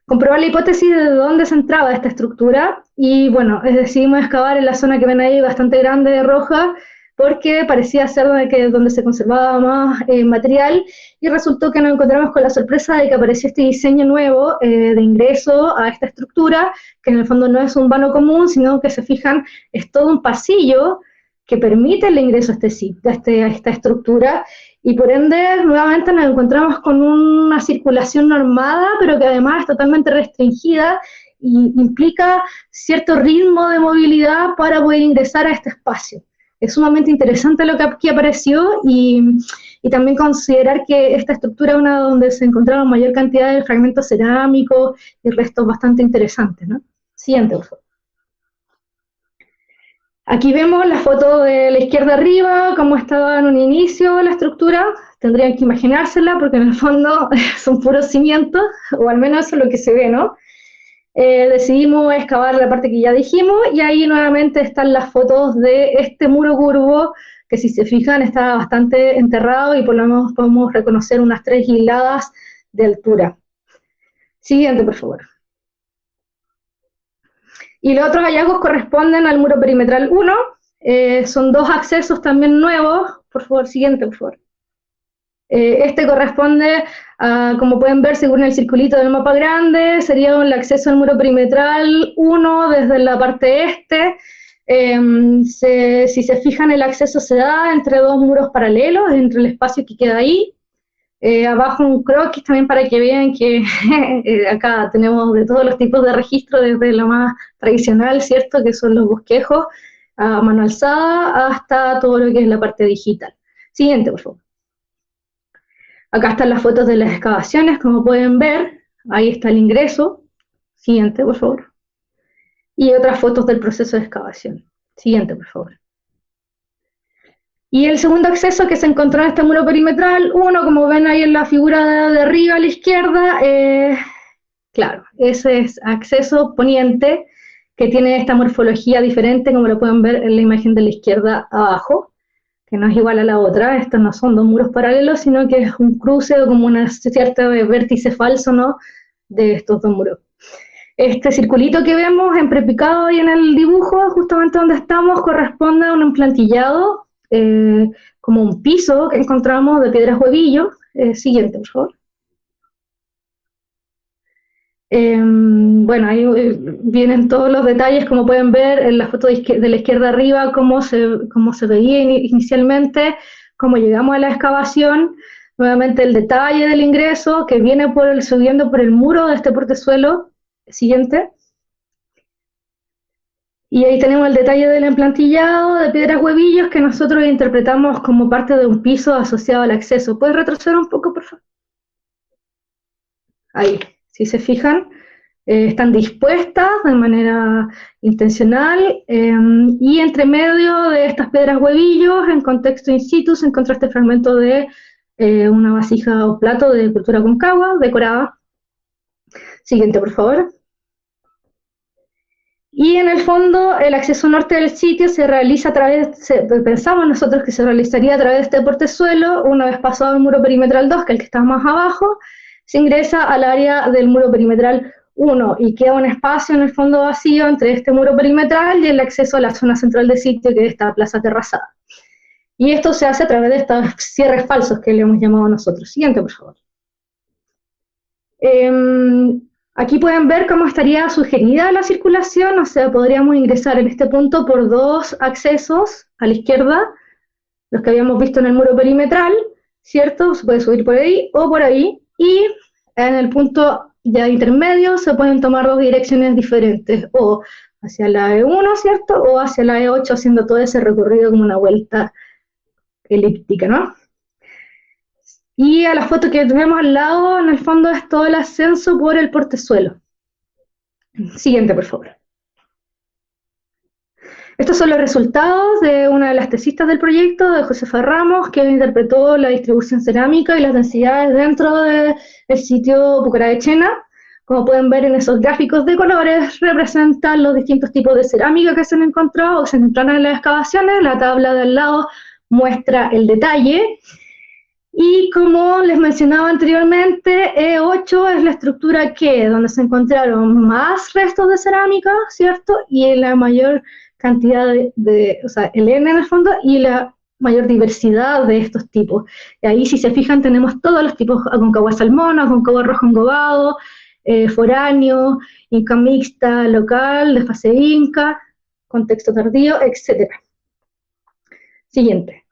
comprobar la hipótesis de dónde se entraba esta estructura, y bueno, decidimos excavar en la zona que ven ahí bastante grande, roja, porque parecía ser donde se conservaba más material, y resultó que nos encontramos con la sorpresa de que apareció este diseño nuevo de ingreso a esta estructura, que en el fondo no es un vano común, sino que se fijan, es todo un pasillo que permite el ingreso a esta estructura, y por ende nuevamente nos encontramos con una circulación normada, pero que además es totalmente restringida y implica cierto ritmo de movilidad para poder ingresar a este espacio. Es sumamente interesante lo que aquí apareció, y también considerar que esta estructura es una donde se encontraron mayor cantidad de fragmentos cerámicos y restos bastante interesantes, ¿no? Siguiente, por favor. Aquí vemos la foto de la izquierda arriba, cómo estaba en un inicio la estructura. Tendrían que imaginársela porque en el fondo son puros cimientos, o al menos eso es lo que se ve, ¿no? Decidimos excavar la parte que ya dijimos, y ahí nuevamente están las fotos de este muro curvo, que si se fijan está bastante enterrado y por lo menos podemos reconocer unas 3 hiladas de altura. Siguiente, por favor. Y los otros hallazgos corresponden al muro perimetral 1, son 2 accesos también nuevos. Por favor, siguiente, por favor. Este corresponde a, como pueden ver, según el circulito del mapa grande, sería el acceso al muro perimetral 1 desde la parte este. Si se fijan, el acceso se da entre 2 muros paralelos, entre el espacio que queda ahí. Abajo un croquis también para que vean que acá tenemos de todos los tipos de registro, desde lo más tradicional, ¿cierto?, que son los bosquejos a mano alzada, hasta todo lo que es la parte digital. Siguiente, por favor. Acá están las fotos de las excavaciones, como pueden ver, ahí está el ingreso. Siguiente, por favor. Y otras fotos del proceso de excavación. Siguiente, por favor. Y el segundo acceso que se encontró en este muro perimetral 1, como ven ahí en la figura de arriba a la izquierda, claro, ese es acceso poniente, que tiene esta morfología diferente, como lo pueden ver en la imagen de la izquierda abajo, que no es igual a la otra. Estos no son 2 muros paralelos, sino que es un cruce o como una cierta vértice falso, ¿no?, de estos 2 muros. Este circulito que vemos en prepicado ahí en el dibujo, justamente donde estamos, corresponde a un emplantillado, como un piso que encontramos de piedras huevillo. Siguiente, por favor. Bueno, ahí vienen todos los detalles, como pueden ver en la foto de la izquierda arriba, cómo se veía inicialmente, cómo llegamos a la excavación, nuevamente el detalle del ingreso que viene subiendo por el muro de este portezuelo. Siguiente. Y ahí tenemos el detalle del emplantillado de piedras huevillos que nosotros interpretamos como parte de un piso asociado al acceso. ¿Puedes retroceder un poco, por favor? Ahí, si se fijan, están dispuestas de manera intencional y entre medio de estas piedras huevillos, en contexto in situ, se encuentra este fragmento de una vasija o plato de cultura concagua decorada. Siguiente, por favor. Y en el fondo, el acceso norte del sitio se realiza a través, pensamos nosotros que se realizaría a través de este portezuelo, una vez pasado el muro perimetral 2, que es el que está más abajo, se ingresa al área del muro perimetral 1 y queda un espacio en el fondo vacío entre este muro perimetral y el acceso a la zona central del sitio, que es esta plaza terrazada. Y esto se hace a través de estos cierres falsos que le hemos llamado nosotros. Siguiente, por favor. Aquí pueden ver cómo estaría sugerida la circulación, o sea, podríamos ingresar en este punto por dos accesos a la izquierda, los que habíamos visto en el muro perimetral, ¿cierto? Se puede subir por ahí o por ahí, y en el punto ya intermedio se pueden tomar dos direcciones diferentes, o hacia la E1, ¿cierto? O hacia la E8, haciendo todo ese recorrido como una vuelta elíptica, ¿no? Y a la foto que vemos al lado, en el fondo, es todo el ascenso por el portezuelo. Siguiente, por favor. Estos son los resultados de una de las tesistas del proyecto, de Josefa Ramos, que interpretó la distribución cerámica y las densidades dentro del sitio Pucará de Chena. Como pueden ver en esos gráficos de colores, representan los distintos tipos de cerámica que se han encontrado o se encontraron en las excavaciones. La tabla de al lado muestra el detalle. Y como les mencionaba anteriormente, E8 es la estructura donde se encontraron más restos de cerámica, ¿cierto? Y la mayor cantidad o sea, el N en el fondo, y la mayor diversidad de estos tipos. Y ahí, si se fijan, tenemos todos los tipos: Aconcagua salmón, Aconcagua rojo engobado, foráneo, inca mixta, local, de fase inca, contexto tardío, etc. Siguiente.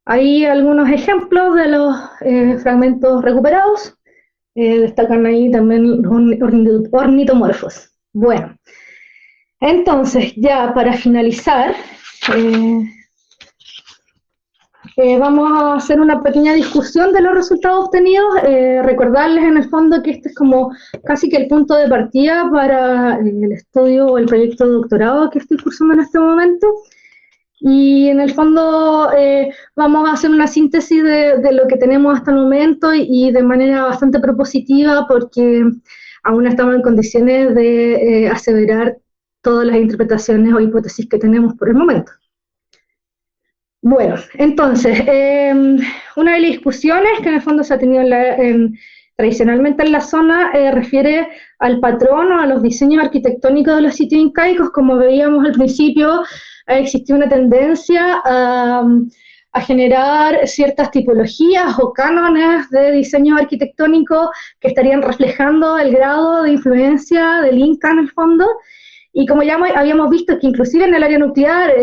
Hay algunos ejemplos de los fragmentos recuperados. Destacan ahí también los ornitomorfos. Bueno, entonces, ya para finalizar, vamos a hacer una pequeña discusión de los resultados obtenidos. Recordarles en el fondo que este es como casi que el punto de partida para el estudio o el proyecto de doctorado que estoy cursando en este momento. Y en el fondo vamos a hacer una síntesis de lo que tenemos hasta el momento y de manera bastante propositiva, porque aún estamos en condiciones de aseverar todas las interpretaciones o hipótesis que tenemos por el momento. Bueno, entonces, una de las discusiones que en el fondo se ha tenido tradicionalmente en la zona refiere al patrón o a los diseños arquitectónicos de los sitios incaicos. Como veíamos al principio, existió una tendencia a generar ciertas tipologías o cánones de diseño arquitectónico que estarían reflejando el grado de influencia del Inca en el fondo. Y como ya habíamos visto que inclusive en el área nuclear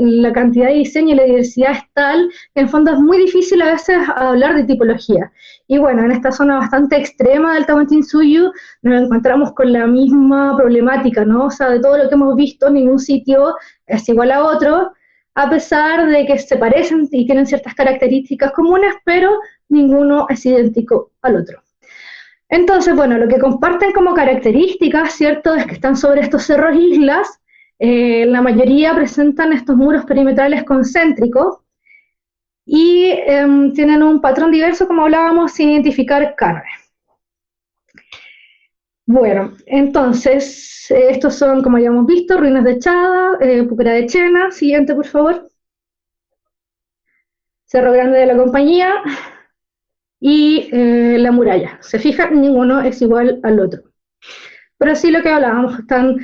la cantidad de diseño y la diversidad es tal que en el fondo es muy difícil a veces hablar de tipología. Y bueno, en esta zona bastante extrema del Tahuantinsuyo nos encontramos con la misma problemática, ¿no? O sea, de todo lo que hemos visto, ningún sitio es igual a otro, a pesar de que se parecen y tienen ciertas características comunes, pero ninguno es idéntico al otro. Entonces, bueno, lo que comparten como características, ¿cierto?, es que están sobre estos cerros islas. La mayoría presentan estos muros perimetrales concéntricos y tienen un patrón diverso, como hablábamos, sin identificar cánones. Bueno, entonces, estos son, como ya hemos visto, ruinas de Chada, Pucará de Chena. Siguiente, por favor. Cerro Grande de la Compañía y la muralla. ¿Se fijan? Ninguno es igual al otro. Pero sí, lo que hablábamos, están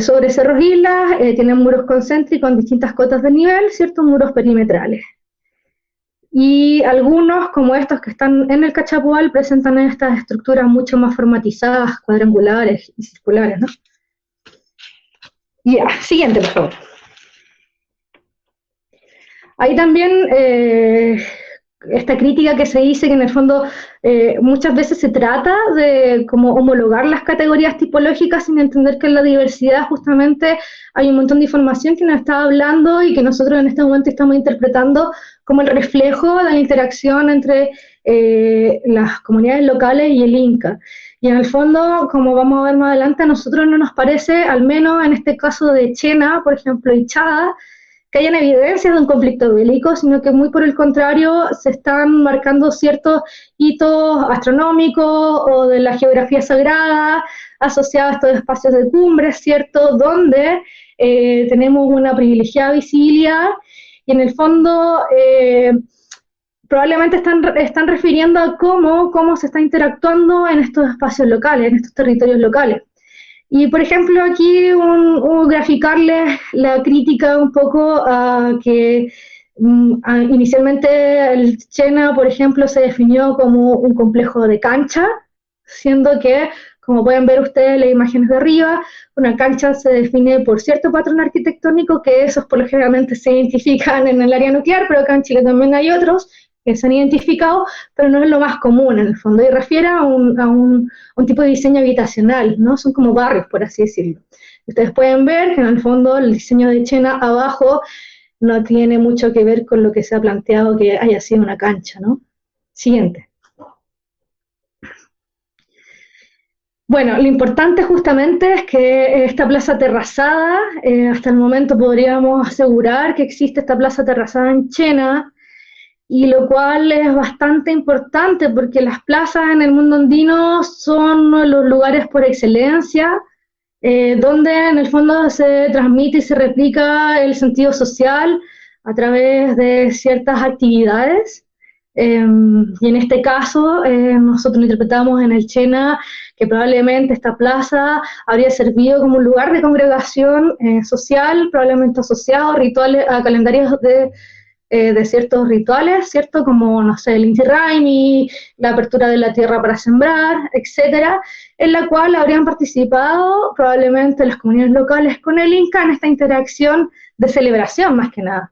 sobre cerros islas, tienen muros concéntricos en distintas cotas de nivel, ¿cierto? Muros perimetrales. Y algunos, como estos que están en el Cachapoal, presentan estas estructuras mucho más formatizadas, cuadrangulares y circulares, ¿no? Ya, siguiente, por favor. Ahí también esta crítica que se dice que en el fondo muchas veces se trata de como homologar las categorías tipológicas sin entender que en la diversidad justamente hay un montón de información que nos está hablando y que nosotros en este momento estamos interpretando como el reflejo de la interacción entre las comunidades locales y el Inca. Y en el fondo, como vamos a ver más adelante, a nosotros no nos parece, al menos en este caso de Chena, por ejemplo, y Chada, que hayan evidencias de un conflicto bélico, sino que muy por el contrario se están marcando ciertos hitos astronómicos o de la geografía sagrada asociados a estos espacios de cumbre, ¿cierto? Donde tenemos una privilegiada visibilidad y en el fondo probablemente están refiriendo a cómo se está interactuando en estos espacios locales, en estos territorios locales. Y, por ejemplo, aquí graficarles la crítica un poco a que inicialmente el Chena, por ejemplo, se definió como un complejo de cancha, siendo que, como pueden ver ustedes las imágenes de arriba, una cancha se define por cierto patrón arquitectónico, que esos por lo generalmente se identifican en el área nuclear, pero acá en Chile también hay otros que se han identificado, pero no es lo más común en el fondo, y refiere a un tipo de diseño habitacional, ¿no? Son como barrios, por así decirlo. Ustedes pueden ver que en el fondo el diseño de Chena abajo no tiene mucho que ver con lo que se ha planteado que haya sido una cancha, ¿no? Siguiente. Bueno, lo importante justamente es que esta plaza terrazada, hasta el momento podríamos asegurar que existe esta plaza terrazada en Chena, y lo cual es bastante importante porque las plazas en el mundo andino son los lugares por excelencia donde en el fondo se transmite y se replica el sentido social a través de ciertas actividades. Y en este caso nosotros interpretamos en el Chena que probablemente esta plaza habría servido como un lugar de congregación social, probablemente asociado a rituales, a calendarios de ciertos rituales, ¿cierto? Como, no sé, el Inti Raymi, la apertura de la tierra para sembrar, etcétera, en la cual habrían participado probablemente las comunidades locales con el Inca en esta interacción de celebración, más que nada.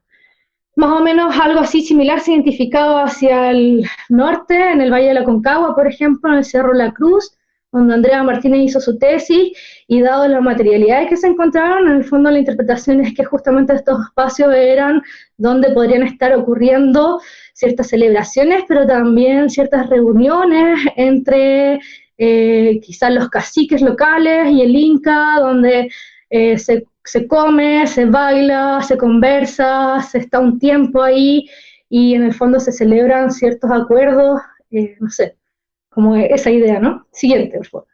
Más o menos algo así similar se identificaba hacia el norte, en el Valle de la Concagua, por ejemplo, en el Cerro La Cruz, donde Andrea Martínez hizo su tesis, y dado las materialidades que se encontraron, en el fondo la interpretación es que justamente estos espacios eran donde podrían estar ocurriendo ciertas celebraciones, pero también ciertas reuniones entre quizás los caciques locales y el Inca, donde se come, se baila, se conversa, se está un tiempo ahí y en el fondo se celebran ciertos acuerdos, no sé, como esa idea, ¿no? Siguiente, por favor.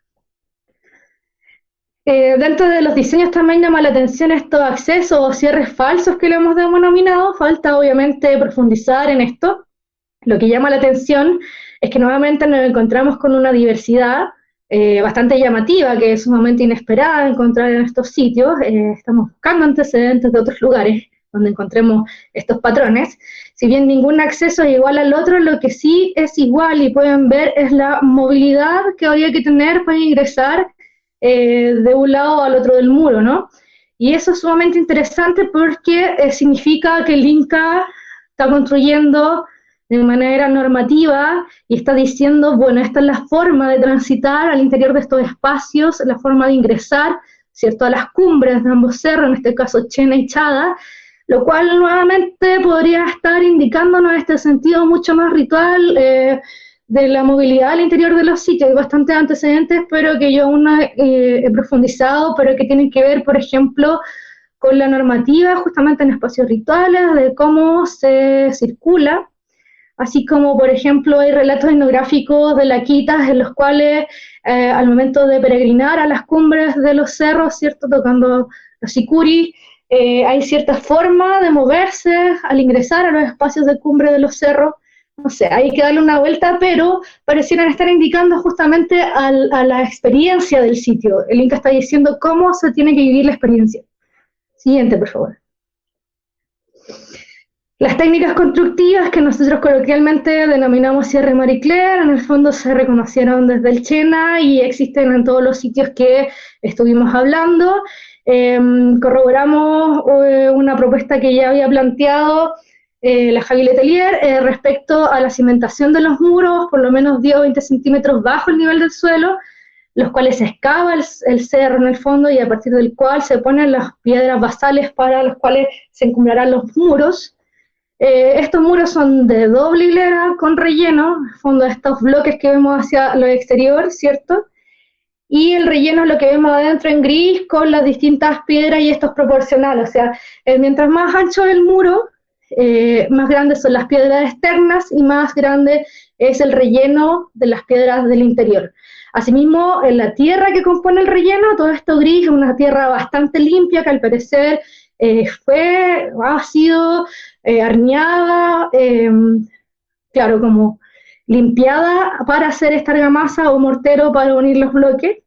Dentro de los diseños también llama la atención estos accesos o cierres falsos que lo hemos denominado. Falta obviamente profundizar en esto. Lo que llama la atención es que nuevamente nos encontramos con una diversidad bastante llamativa, que es sumamente inesperada encontrar en estos sitios. Estamos buscando antecedentes de otros lugares donde encontremos estos patrones. Si bien ningún acceso es igual al otro, lo que sí es igual y pueden ver es la movilidad que habría que tener para ingresar de un lado al otro del muro, ¿no? Y eso es sumamente interesante porque significa que el Inca está construyendo de manera normativa y está diciendo, bueno, esta es la forma de transitar al interior de estos espacios, la forma de ingresar, ¿cierto?, a las cumbres de ambos cerros, en este caso Chena y Chada, lo cual nuevamente podría estar indicándonos este sentido mucho más ritual de la movilidad al interior de los sitios. Hay bastantes antecedentes, pero que yo aún no he profundizado, pero que tienen que ver, por ejemplo, con la normativa justamente en espacios rituales, de cómo se circula, así como, por ejemplo, hay relatos etnográficos de laquitas en los cuales al momento de peregrinar a las cumbres de los cerros, ¿cierto?, tocando los sicuri, hay cierta forma de moverse al ingresar a los espacios de cumbre de los cerros. No sé, hay que darle una vuelta, pero parecieran estar indicando justamente a la experiencia del sitio. El Inca está diciendo cómo se tiene que vivir la experiencia. Siguiente, por favor. Las técnicas constructivas que nosotros coloquialmente denominamos cierre Marie Claire, en el fondo se reconocieron desde el Chena y existen en todos los sitios que estuvimos hablando. Corroboramos una propuesta que ya había planteado la Javi Letelier, respecto a la cimentación de los muros, por lo menos 10 o 20 centímetros bajo el nivel del suelo, los cuales se excava el cerro en el fondo y a partir del cual se ponen las piedras basales para las cuales se encumbrarán los muros. Estos muros son de doble hilera con relleno, en el fondo estos bloques que vemos hacia lo exterior, ¿cierto? Y el relleno es lo que vemos adentro en gris con las distintas piedras y esto es proporcional, o sea, mientras más ancho el muro, más grandes son las piedras externas y más grande es el relleno de las piedras del interior. Asimismo, en la tierra que compone el relleno, todo esto gris es una tierra bastante limpia que al parecer ha sido arneada, claro, como limpiada para hacer esta argamasa o mortero para unir los bloques.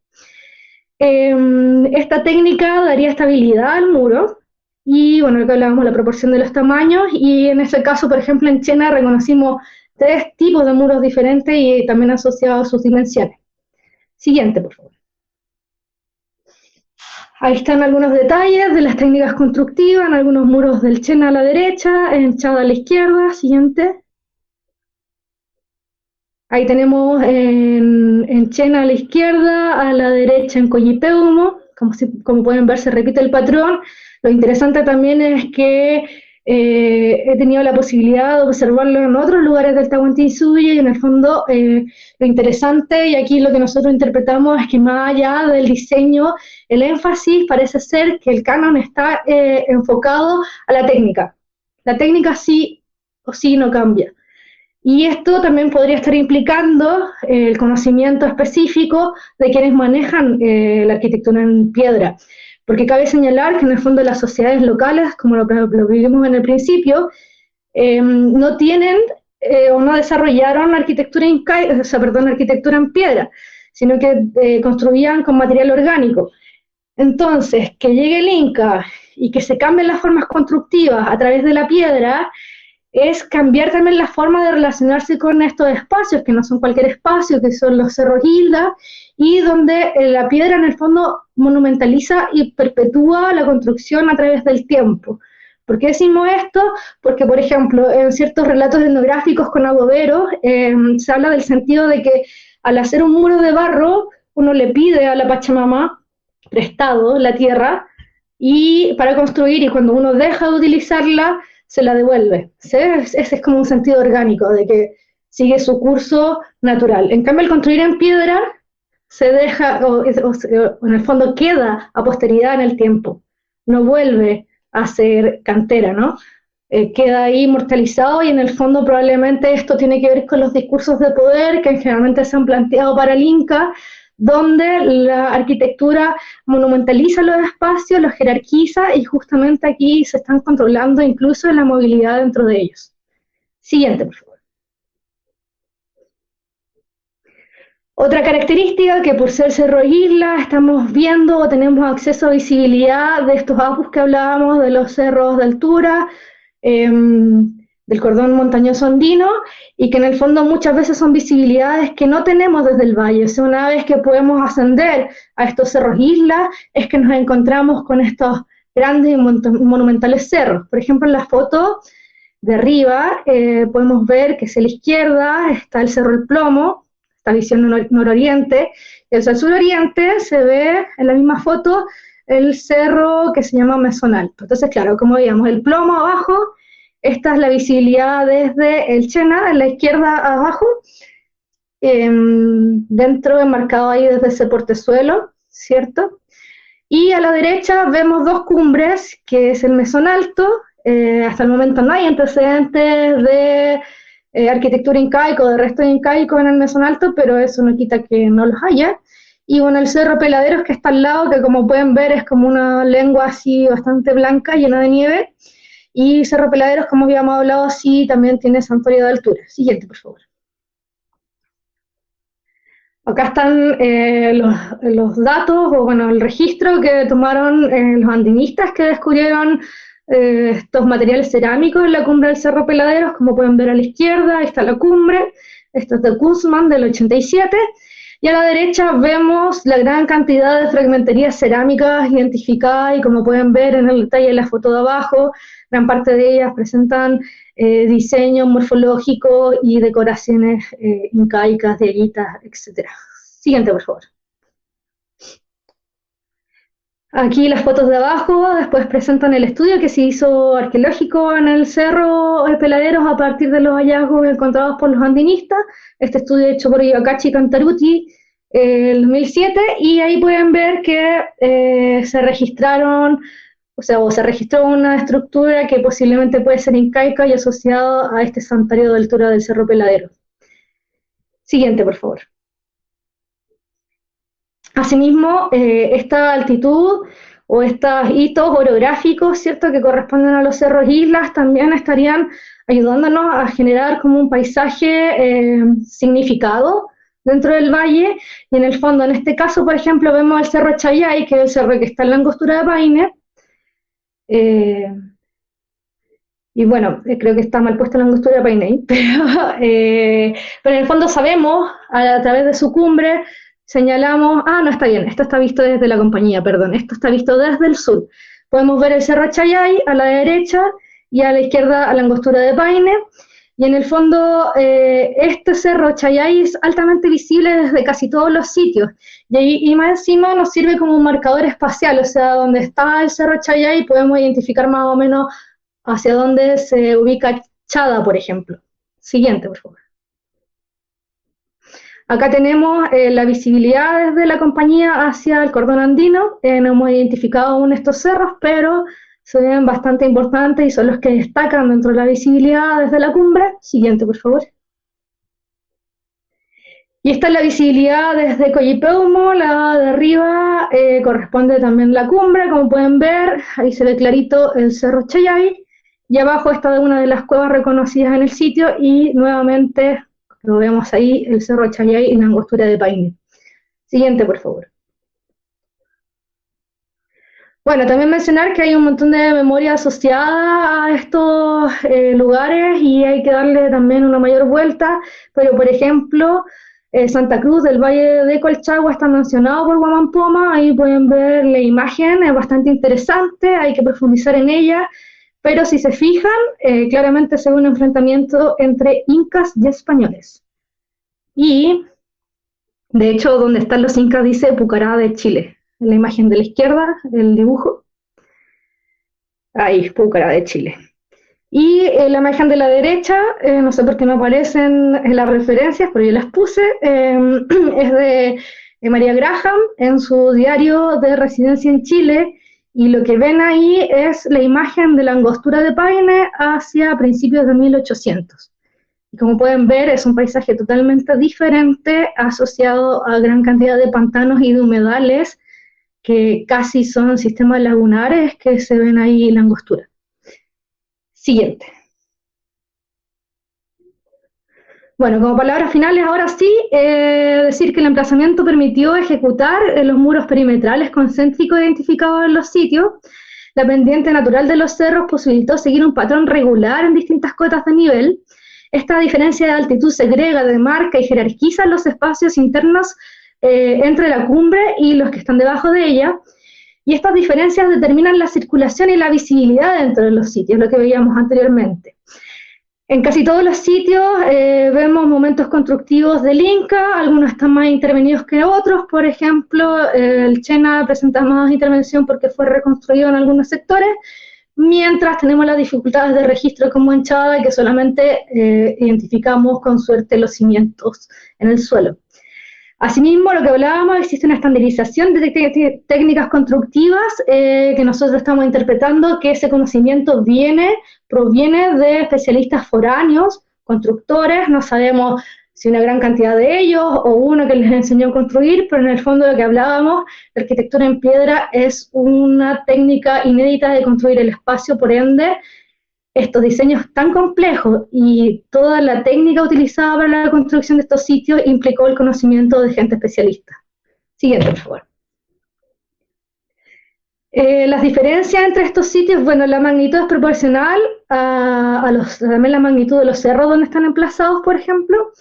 Esta técnica daría estabilidad al muro y, bueno, acá hablábamos de la proporción de los tamaños y en ese caso, por ejemplo, en China reconocimos 3 tipos de muros diferentes y también asociados a sus dimensiones. Siguiente, por favor. Ahí están algunos detalles de las técnicas constructivas, en algunos muros del Chena a la derecha, en Chada a la izquierda. Siguiente. Ahí tenemos en Chena a la izquierda, a la derecha en Coyipeumo. Como pueden ver, se repite el patrón. Lo interesante también es que he tenido la posibilidad de observarlo en otros lugares del Tahuantinsuyo y en el fondo lo interesante, y aquí lo que nosotros interpretamos es que más allá del diseño, el énfasis parece ser que el canon está enfocado a la técnica. La técnica sí o sí no cambia. Y esto también podría estar implicando el conocimiento específico de quienes manejan la arquitectura en piedra. Porque cabe señalar que en el fondo las sociedades locales, como lo vimos en el principio, no tienen o no desarrollaron arquitectura en piedra, sino que construían con material orgánico. Entonces, que llegue el Inca y que se cambien las formas constructivas a través de la piedra, es cambiar también la forma de relacionarse con estos espacios, que no son cualquier espacio, que son los cerros Gilda, y donde la piedra en el fondo monumentaliza y perpetúa la construcción a través del tiempo. ¿Por qué decimos esto? Porque, por ejemplo, en ciertos relatos etnográficos con adoberos se habla del sentido de que al hacer un muro de barro, uno le pide a la Pachamama prestado la tierra y para construir, y cuando uno deja de utilizarla, se la devuelve. ¿Sí? Ese es como un sentido orgánico, de que sigue su curso natural. En cambio, el construir en piedra se deja, o en el fondo queda a posteridad en el tiempo, no vuelve a ser cantera, ¿no? Queda ahí inmortalizado y en el fondo probablemente esto tiene que ver con los discursos de poder que generalmente se han planteado para el Inca, donde la arquitectura monumentaliza los espacios, los jerarquiza y justamente aquí se están controlando incluso la movilidad dentro de ellos. Siguiente, por favor. Otra característica que por ser cerro isla estamos viendo o tenemos acceso a visibilidad de estos apus que hablábamos, de los cerros de altura, del cordón montañoso andino, y que en el fondo muchas veces son visibilidades que no tenemos desde el valle. O sea, una vez que podemos ascender a estos cerros islas, es que nos encontramos con estos grandes y monumentales cerros. Por ejemplo, en la foto de arriba podemos ver que hacia la izquierda está el Cerro El Plomo, esta visión nororiente, y hacia el suroriente se ve en la misma foto el cerro que se llama Mesón Alto. Entonces, claro, como veíamos, el Plomo abajo, esta es la visibilidad desde el Chena, en la izquierda abajo, dentro enmarcado ahí desde ese portezuelo, ¿cierto? Y a la derecha vemos 2 cumbres, que es el Mesón Alto. Hasta el momento no hay antecedentes de arquitectura incaico, de restos incaicos en el Mesón Alto, pero eso no quita que no los haya. Y bueno, el Cerro Peladeros que está al lado, que como pueden ver es como una lengua así bastante blanca, llena de nieve. Y Cerro Peladeros, como habíamos hablado, sí también tiene santuario de altura. Siguiente, por favor. Acá están los datos, o bueno, el registro que tomaron los andinistas que descubrieron estos materiales cerámicos en la cumbre del Cerro Peladeros. Como pueden ver a la izquierda, ahí está la cumbre, esto es de Guzmán del 87, Y a la derecha vemos la gran cantidad de fragmenterías cerámicas identificadas y como pueden ver en el detalle de la foto de abajo, gran parte de ellas presentan diseños morfológicos y decoraciones incaicas, de eritas, etc. Siguiente, por favor. Aquí las fotos de abajo, después presentan el estudio que se hizo arqueológico en el Cerro Peladeros a partir de los hallazgos encontrados por los andinistas. Este estudio hecho por Iwacachi Cantarutti el 2007, y ahí pueden ver que se registraron, o se registró una estructura que posiblemente puede ser incaica y asociada a este santuario de altura del Cerro Peladeros. Siguiente, por favor. Asimismo, esta altitud o estos hitos orográficos, ¿cierto?, que corresponden a los cerros islas, también estarían ayudándonos a generar como un paisaje significado dentro del valle, y en el fondo, en este caso, por ejemplo, vemos el Cerro Chayay, que es el cerro que está en la angostura de Paine, y bueno, creo que está mal puesta la angostura de Paine, pero en el fondo sabemos, a través de su cumbre, señalamos, no está bien, esto está visto desde la compañía, perdón, esto está visto desde el sur. Podemos ver el Cerro Chayay a la derecha y a la izquierda a la angostura de Paine, y en el fondo este Cerro Chayay es altamente visible desde casi todos los sitios, y más encima nos sirve como un marcador espacial, o sea, donde está el Cerro Chayay podemos identificar más o menos hacia dónde se ubica Chada, por ejemplo. Siguiente, por favor. Acá tenemos la visibilidad desde la compañía hacia el cordón andino. No hemos identificado aún estos cerros, pero se ven bastante importantes y son los que destacan dentro de la visibilidad desde la cumbre. Siguiente, por favor. Y esta es la visibilidad desde Coyipeumo, la de arriba corresponde también a la cumbre, como pueden ver, ahí se ve clarito el Cerro Chayay, y abajo está una de las cuevas reconocidas en el sitio, y nuevamente lo vemos ahí, el Cerro Chayay en la angostura de Paine. Siguiente, por favor. Bueno, también mencionar que hay un montón de memoria asociada a estos lugares y hay que darle también una mayor vuelta, pero por ejemplo, Santa Cruz del Valle de Colchagua está mencionado por Guamampoma, ahí pueden ver la imagen, es bastante interesante, hay que profundizar en ella, pero si se fijan, claramente se ve un enfrentamiento entre incas y españoles. Y, de hecho, donde están los incas dice Pucará de Chile. En la imagen de la izquierda, el dibujo. Ahí, Pucará de Chile. Y la imagen de la derecha, no sé por qué no aparecen en las referencias, pero yo las puse, es de María Graham en su diario de residencia en Chile, y lo que ven ahí es la imagen de la angostura de Paine hacia principios de 1800. Y como pueden ver, es un paisaje totalmente diferente, asociado a gran cantidad de pantanos y de humedales, que casi son sistemas lagunares que se ven ahí en la angostura. Siguiente. Bueno, como palabras finales, ahora sí, decir que el emplazamiento permitió ejecutar los muros perimetrales concéntricos identificados en los sitios. La pendiente natural de los cerros posibilitó seguir un patrón regular en distintas cotas de nivel. Esta diferencia de altitud segrega, demarca y jerarquiza los espacios internos entre la cumbre y los que están debajo de ella. Y estas diferencias determinan la circulación y la visibilidad dentro de los sitios, lo que veíamos anteriormente. En casi todos los sitios vemos momentos constructivos del Inca, algunos están más intervenidos que otros, por ejemplo, el Chena presenta más intervención porque fue reconstruido en algunos sectores, mientras tenemos las dificultades de registro como en Chada, que solamente identificamos con suerte los cimientos en el suelo. Asimismo, lo que hablábamos, existe una estandarización de técnicas constructivas que nosotros estamos interpretando, que ese conocimiento proviene de especialistas foráneos, constructores, no sabemos si una gran cantidad de ellos o uno que les enseñó a construir, pero en el fondo de lo que hablábamos, la arquitectura en piedra es una técnica inédita de construir el espacio, por ende, estos diseños tan complejos y toda la técnica utilizada para la construcción de estos sitios implicó el conocimiento de gente especialista. Siguiente, por favor. Las diferencias entre estos sitios, bueno, la magnitud es proporcional también la magnitud de los cerros donde están emplazados, por ejemplo,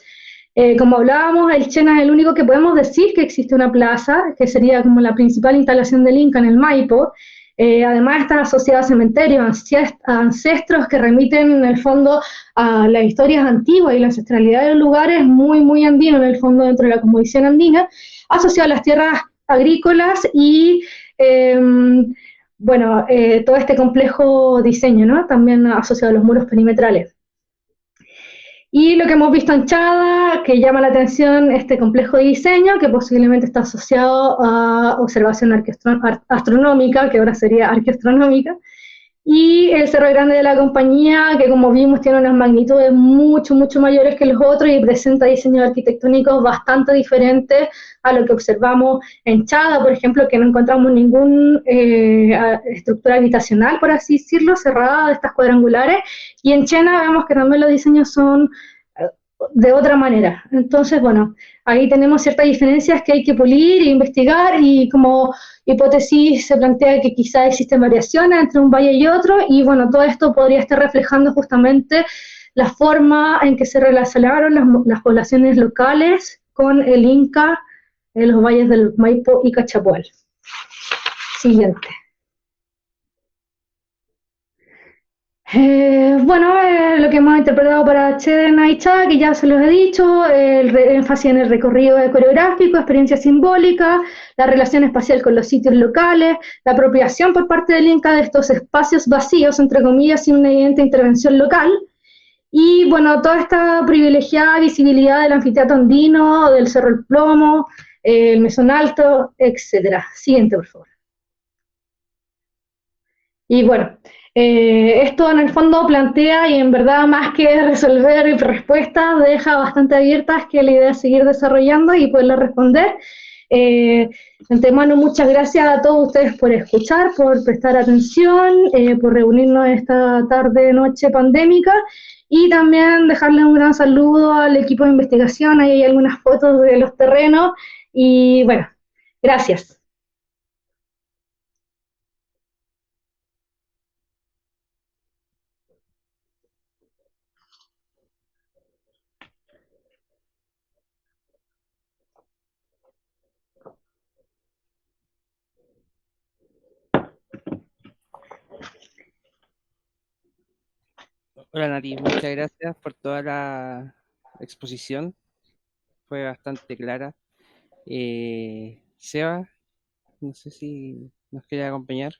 Como hablábamos, el Chena es el único que podemos decir que existe una plaza, que sería como la principal instalación del Inca en el Maipo. Además está asociada a cementerios, a ancestros que remiten en el fondo a las historias antiguas y la ancestralidad de los lugares muy, muy andino en el fondo dentro de la cosmovisión andina, asociado a las tierras agrícolas y eh, bueno, todo este complejo diseño, ¿no? También asociado a los muros perimetrales. Y lo que hemos visto en Chada, que llama la atención este complejo de diseño, que posiblemente está asociado a observación astronómica, que ahora sería arqueastronómica, y el Cerro Grande de la Compañía, que como vimos tiene unas magnitudes mucho, mucho mayores que los otros y presenta diseños arquitectónicos bastante diferentes a lo que observamos en Chada, por ejemplo, que no encontramos ninguna estructura habitacional, por así decirlo, cerrada de estas cuadrangulares, y en Chena vemos que también los diseños son de otra manera. Entonces, bueno, ahí tenemos ciertas diferencias que hay que pulir e investigar y como hipótesis se plantea que quizá existen variaciones entre un valle y otro y bueno, todo esto podría estar reflejando justamente la forma en que se relacionaron las poblaciones locales con el Inca en los valles del Maipo y Cachapual. Siguiente. Lo que hemos interpretado para Chedena y Chá, que ya se los he dicho, el énfasis en el recorrido coreográfico, experiencia simbólica, la relación espacial con los sitios locales, la apropiación por parte del Inca de estos espacios vacíos, entre comillas, sin una evidente intervención local, y bueno, toda esta privilegiada visibilidad del anfiteatro andino, del Cerro El Plomo, el Mesón Alto, etcétera. Siguiente, por favor. Y bueno, esto en el fondo plantea y en verdad más que resolver respuestas deja bastante abiertas que la idea es seguir desarrollando y poderle responder. De antemano, muchas gracias a todos ustedes por escuchar, por prestar atención, por reunirnos esta tarde, noche pandémica y también dejarle un gran saludo al equipo de investigación. Ahí hay algunas fotos de los terrenos y bueno, gracias. Hola Nati, muchas gracias por toda la exposición, fue bastante clara. Seba, no sé si nos quiere acompañar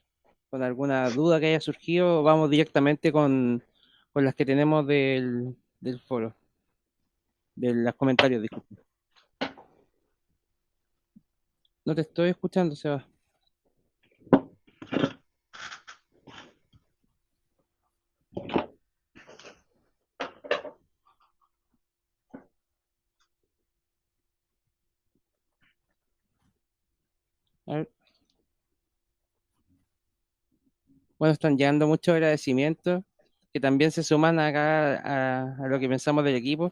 con alguna duda que haya surgido, o vamos directamente con las que tenemos del foro, de los comentarios, disculpe. No te estoy escuchando, Seba. A ver. Bueno, están llegando muchos agradecimientos que también se suman acá a lo que pensamos del equipo.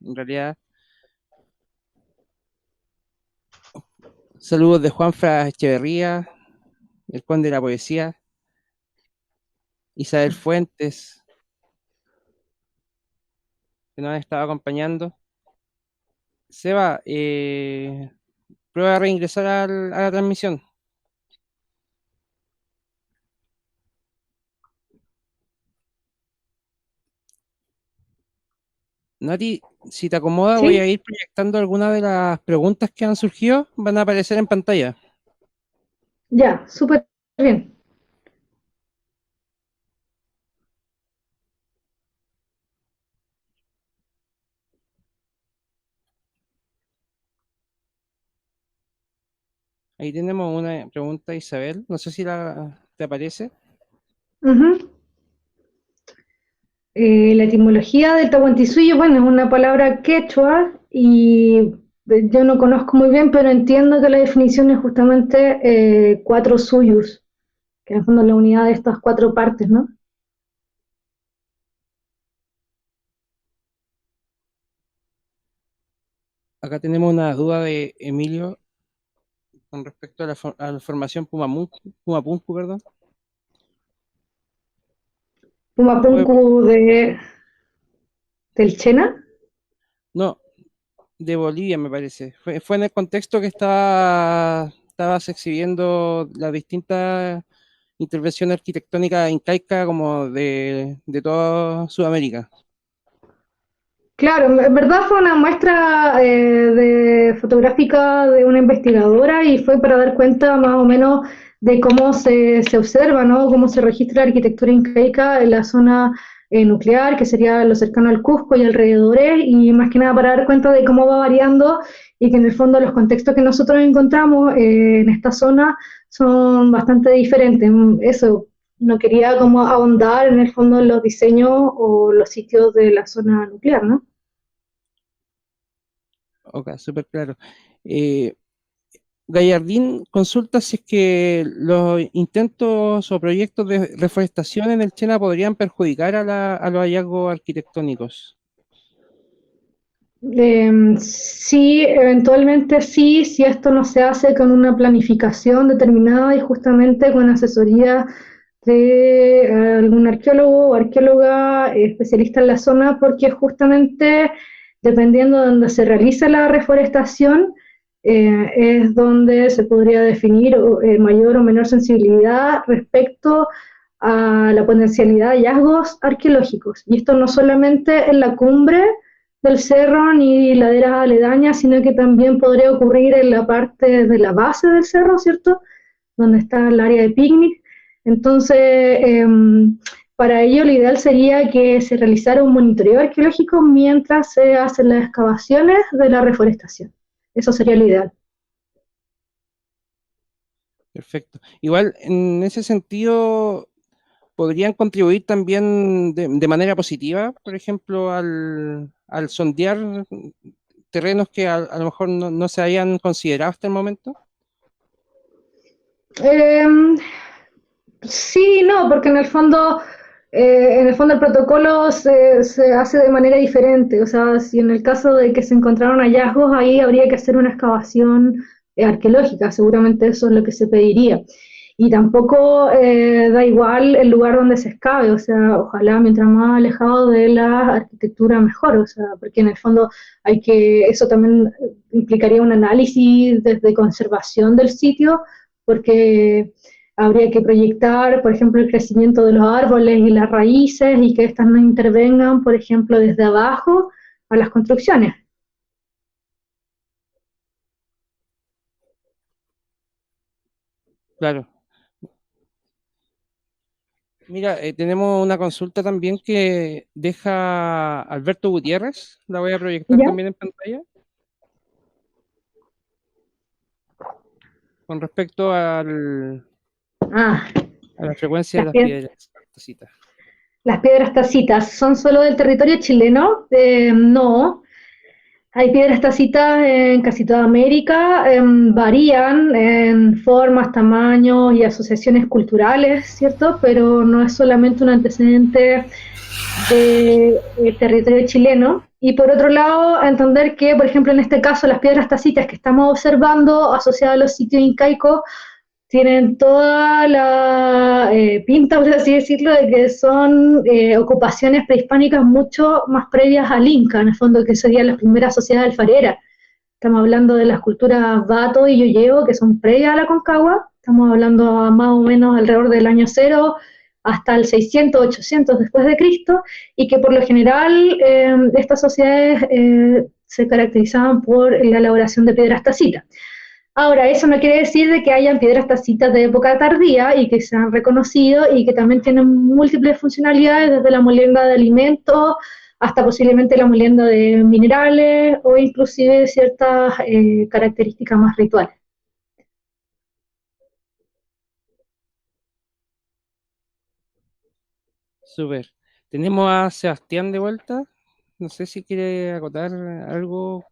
En realidad, saludos de Juanfra Echeverría, el Conde de la Poesía, Isabel Fuentes, que nos han estado acompañando. Seba, prueba a reingresar a la transmisión. Nati, si te acomoda, voy a ¿Sí? ir proyectando algunas de las preguntas que han surgido, van a aparecer en pantalla. Ya, súper bien. Ahí tenemos una pregunta, Isabel, no sé si te aparece. Ujú. La etimología del Tahuantinsuyo, bueno, es una palabra quechua y yo no conozco muy bien, pero entiendo que la definición es justamente cuatro suyos, que en el fondo es la unidad de estas cuatro partes, ¿no? Acá tenemos una duda de Emilio con respecto a a la formación Pumapunku, perdón. ¿Nos puede- Pumapunku del Chena. No, de Bolivia me parece. Fue en el contexto que estabas exhibiendo las distintas intervenciones arquitectónicas incaica como de toda Sudamérica. Claro, en verdad fue una muestra de fotográfica de una investigadora y fue para dar cuenta más o menos de cómo se observa, ¿no? Cómo se registra la arquitectura incaica en la zona nuclear, que sería lo cercano al Cusco y alrededores, y más que nada para dar cuenta de cómo va variando y que en el fondo los contextos que nosotros encontramos en esta zona son bastante diferentes. Eso, no quería como ahondar en el fondo en los diseños o los sitios de la zona nuclear, ¿no? Ok, súper claro. Eh, Gallardín consulta si es que los intentos o proyectos de reforestación en el Chena podrían perjudicar a los hallazgos arquitectónicos. Sí, eventualmente sí, si esto no se hace con una planificación determinada y justamente con asesoría de algún arqueólogo o arqueóloga especialista en la zona, porque justamente dependiendo de donde se realiza la reforestación, es donde se podría definir mayor o menor sensibilidad respecto a la potencialidad de hallazgos arqueológicos. Y esto no solamente en la cumbre del cerro ni laderas aledañas, sino que también podría ocurrir en la parte de la base del cerro, ¿cierto? Donde está el área de picnic. Entonces, para ello lo ideal sería que se realizara un monitoreo arqueológico mientras se hacen las excavaciones de la reforestación. Eso sería lo ideal. Perfecto. Igual, en ese sentido, podrían contribuir también de manera positiva, por ejemplo, al sondear terrenos que a lo mejor no se habían considerado hasta el momento. Eh, Sí, no, porque en el fondo el protocolo se hace de manera diferente. O sea, si en el caso de que se encontraron hallazgos, ahí habría que hacer una excavación arqueológica, seguramente eso es lo que se pediría. Y tampoco da igual el lugar donde se excave, o sea, ojalá mientras más alejado de la arquitectura mejor, o sea, porque en el fondo eso también implicaría un análisis desde conservación del sitio, porque habría que proyectar, por ejemplo, el crecimiento de los árboles y las raíces y que éstas no intervengan, por ejemplo, desde abajo a las construcciones. Claro. Mira, tenemos una consulta también que deja Alberto Gutiérrez. La voy a proyectar ¿Ya? también en pantalla. Con respecto Ah, a la frecuencia de las, las pie- piedras cuartositas. las piedras tacitas, ¿son solo del territorio chileno? No, hay piedras tacitas en casi toda América, varían en formas, tamaños y asociaciones culturales, ¿cierto? Pero no es solamente un antecedente del territorio chileno. Y por otro lado, entender que, por ejemplo, en este caso, las piedras tacitas que estamos observando asociadas a los sitios incaicos tienen toda la pinta, por así decirlo, de que son ocupaciones prehispánicas mucho más previas al Inca, en el fondo, que serían las primeras sociedades alfareras. Estamos hablando de las culturas Bato y Yoyeo, que son previas a la Concagua. Estamos hablando a más o menos alrededor del año cero hasta el 600, 800 después de Cristo, y que por lo general estas sociedades se caracterizaban por la elaboración de piedras tacitas. Ahora, eso no quiere decir de que hayan piedras tacitas de época tardía y que se han reconocido y que también tienen múltiples funcionalidades, desde la molienda de alimentos hasta posiblemente la molienda de minerales o inclusive ciertas características más rituales. Súper. Tenemos a Sebastián de vuelta. No sé si quiere acotar algo.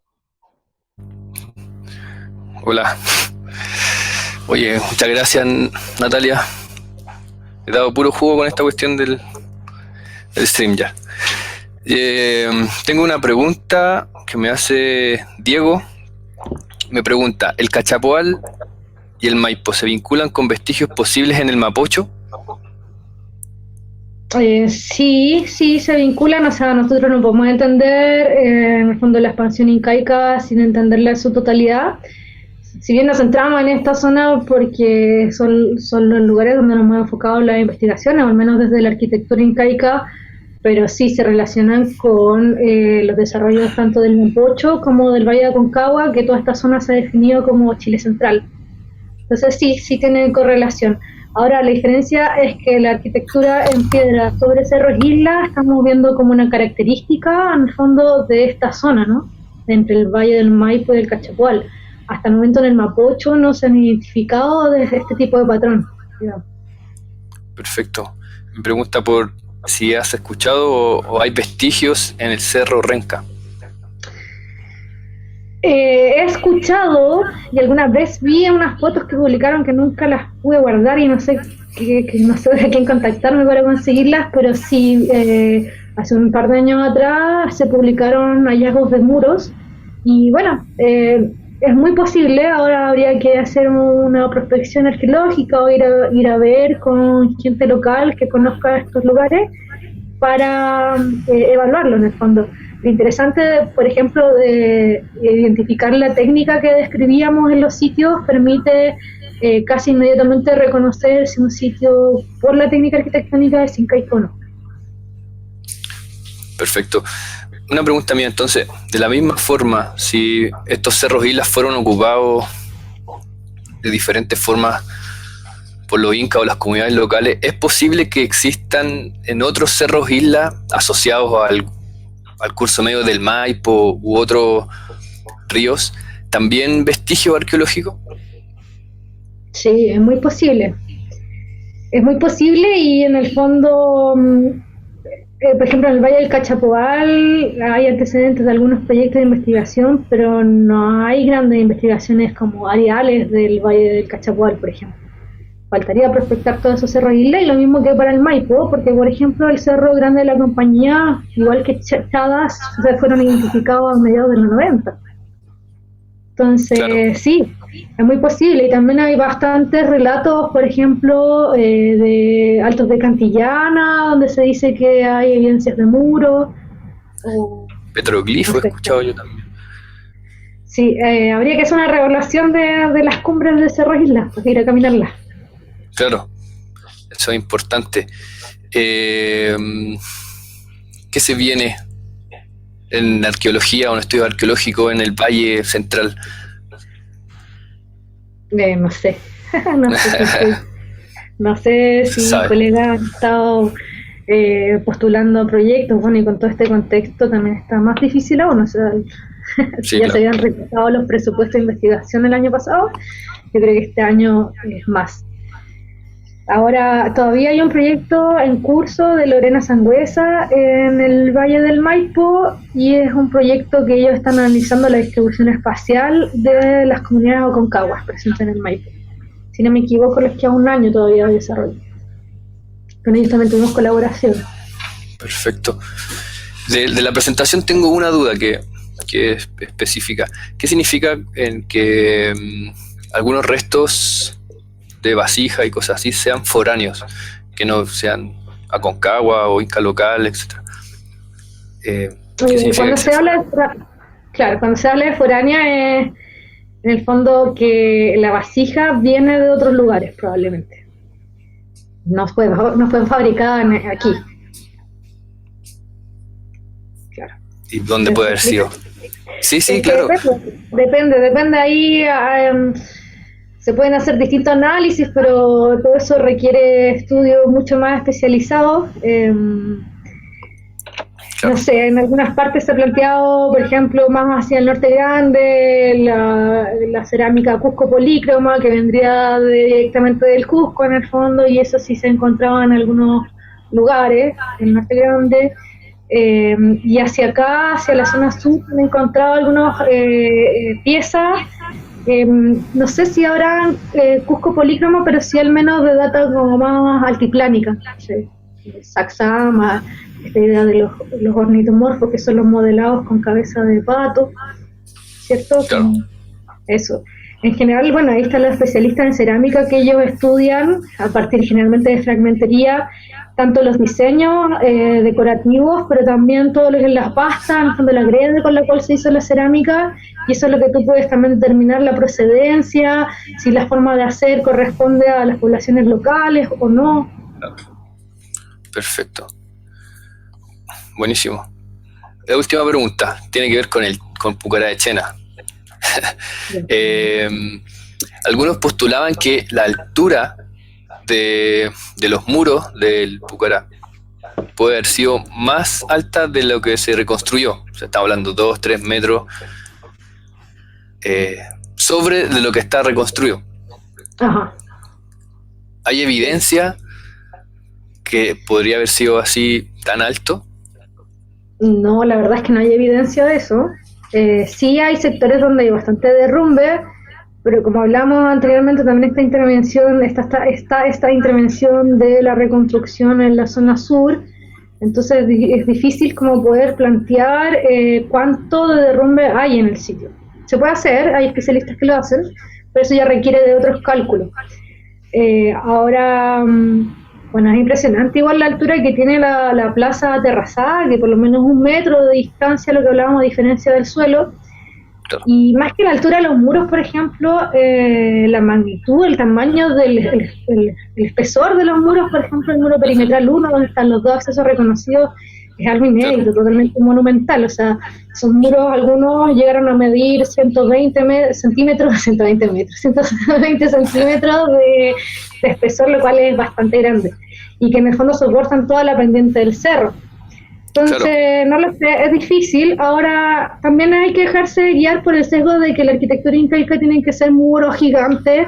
Hola. Oye, muchas gracias, Natalia. He dado puro jugo con esta cuestión del stream ya. Tengo una pregunta que me hace Diego. Me pregunta, ¿el Cachapoal y el Maipo se vinculan con vestigios posibles en el Mapocho? Sí, sí, se vinculan, o sea, nosotros no podemos entender en el fondo la expansión incaica sin entenderla en su totalidad. Si bien nos centramos en esta zona porque son los lugares donde nos hemos enfocado las investigaciones, o al menos desde la arquitectura incaica, pero sí se relacionan con los desarrollos tanto del Mapocho como del Valle de Aconcagua, que toda esta zona se ha definido como Chile Central. Entonces sí tienen correlación. Ahora la diferencia es que la arquitectura en piedra sobre cerros e islas estamos viendo como una característica en el fondo de esta zona, ¿no? Entre el Valle del Maipo y del Cachapoal. Hasta el momento en el Mapocho no se han identificado desde este tipo de patrón. Digamos. Perfecto. Me pregunta por si has escuchado o hay vestigios en el Cerro Renca. He escuchado y alguna vez vi unas fotos que publicaron que nunca las pude guardar y no sé no sé de quién contactarme para conseguirlas, pero sí, hace un par de años atrás se publicaron hallazgos de muros y bueno, es muy posible. Ahora habría que hacer una prospección arqueológica o ir a ver con gente local que conozca estos lugares para evaluarlo en el fondo. Lo interesante, por ejemplo, de identificar la técnica que describíamos en los sitios permite casi inmediatamente reconocer si un sitio por la técnica arquitectónica es incaico o no. Perfecto. Una pregunta mía entonces, de la misma forma, si estos cerros e islas fueron ocupados de diferentes formas por los incas o las comunidades locales, ¿es posible que existan en otros cerros e islas asociados al curso medio del Maipo u otros ríos también vestigios arqueológicos? Sí, es muy posible. Es muy posible y en el fondo, por ejemplo, en el Valle del Cachapoal hay antecedentes de algunos proyectos de investigación, pero no hay grandes investigaciones como areales del Valle del Cachapoal, por ejemplo. Faltaría prospectar todos esos cerros de isla y lo mismo que para el Maipo, porque por ejemplo el Cerro Grande de la Compañía, igual que Chadas, fueron identificados a mediados de los 90. Entonces, claro. Sí, es muy posible. Y también hay bastantes relatos, por ejemplo, de Altos de Cantillana, donde se dice que hay evidencias de muros. Petroglifo he escuchado yo también. Sí, habría que hacer una reevaluación de las cumbres de Cerro Islas, para ir a caminarlas. Claro, eso es importante. ¿Qué se viene en arqueología o en estudio arqueológico en el Valle Central? No sé. No sé si colegas han estado postulando proyectos, bueno, y con todo este contexto también está más difícil aún. O sea, sí, ya claro. Se habían recortado los presupuestos de investigación el año pasado, yo creo que este año es más. Ahora, todavía hay un proyecto en curso de Lorena Sangüesa en el Valle del Maipo y es un proyecto que ellos están analizando la distribución espacial de las comunidades aconcaguas presentes en el Maipo. Si no me equivoco, les queda un año todavía de desarrollo. Con ellos también tuvimos colaboración. Perfecto. De la presentación tengo una duda que es específica. ¿Qué significa en que algunos restos de vasija y cosas así sean foráneos, que no sean Aconcagua o Inca local, etcétera? Cuando se habla de foránea es en el fondo que la vasija viene de otros lugares probablemente. No fue fabricada aquí. Claro. ¿Y dónde puede haber sido? Sí, claro. Depende ahí. Se pueden hacer distintos análisis, pero todo eso requiere estudios mucho más especializados. No sé, en algunas partes se ha planteado, por ejemplo, más hacia el Norte Grande, la cerámica Cusco polícroma, que vendría directamente del Cusco en el fondo, y eso sí se encontraba en algunos lugares, en el Norte Grande. Y hacia acá, hacia la zona sur, se han encontrado algunas piezas. No sé si habrán Cusco polícromo, pero sí al menos de data como más altiplánica. Saxama, esta idea de los ornitomorfos, que son los modelados con cabeza de pato, ¿cierto? Claro. Eso. En general, bueno, ahí están los especialistas en cerámica que ellos estudian a partir generalmente de fragmentería, tanto los diseños decorativos, pero también todo lo que es la pasta, en el fondo la greda con la cual se hizo la cerámica, y eso es lo que tú puedes también determinar la procedencia, si la forma de hacer corresponde a las poblaciones locales o no. Perfecto. Buenísimo. La última pregunta tiene que ver con Pucará de Chena. Algunos postulaban que la altura de los muros del Pucará puede haber sido más alta de lo que se reconstruyó. O sea, estamos hablando 2-3 metros sobre de lo que está reconstruido. Ajá. ¿Hay evidencia que podría haber sido así tan alto? No, la verdad es que no hay evidencia de eso. Sí hay sectores donde hay bastante derrumbe, pero como hablamos anteriormente, también esta intervención de la reconstrucción en la zona sur, entonces es difícil como poder plantear cuánto de derrumbe hay en el sitio. Se puede hacer, hay especialistas que lo hacen, pero eso ya requiere de otros cálculos. Ahora, bueno, es impresionante igual la altura que tiene la plaza aterrazada, que por lo menos 1 metro de distancia, lo que hablábamos, a diferencia del suelo. Y más que la altura de los muros, por ejemplo, la magnitud, el tamaño el espesor de los muros, por ejemplo, el muro perimetral 1, donde están los 2 accesos reconocidos, es algo inédito, totalmente monumental. O sea, esos muros, algunos llegaron a medir 120 centímetros de espesor, lo cual es bastante grande, y que en el fondo soportan toda la pendiente del cerro. Entonces, no lo sé, es difícil. Ahora, también hay que dejarse guiar por el sesgo de que la arquitectura incaica tienen que ser muros gigantes,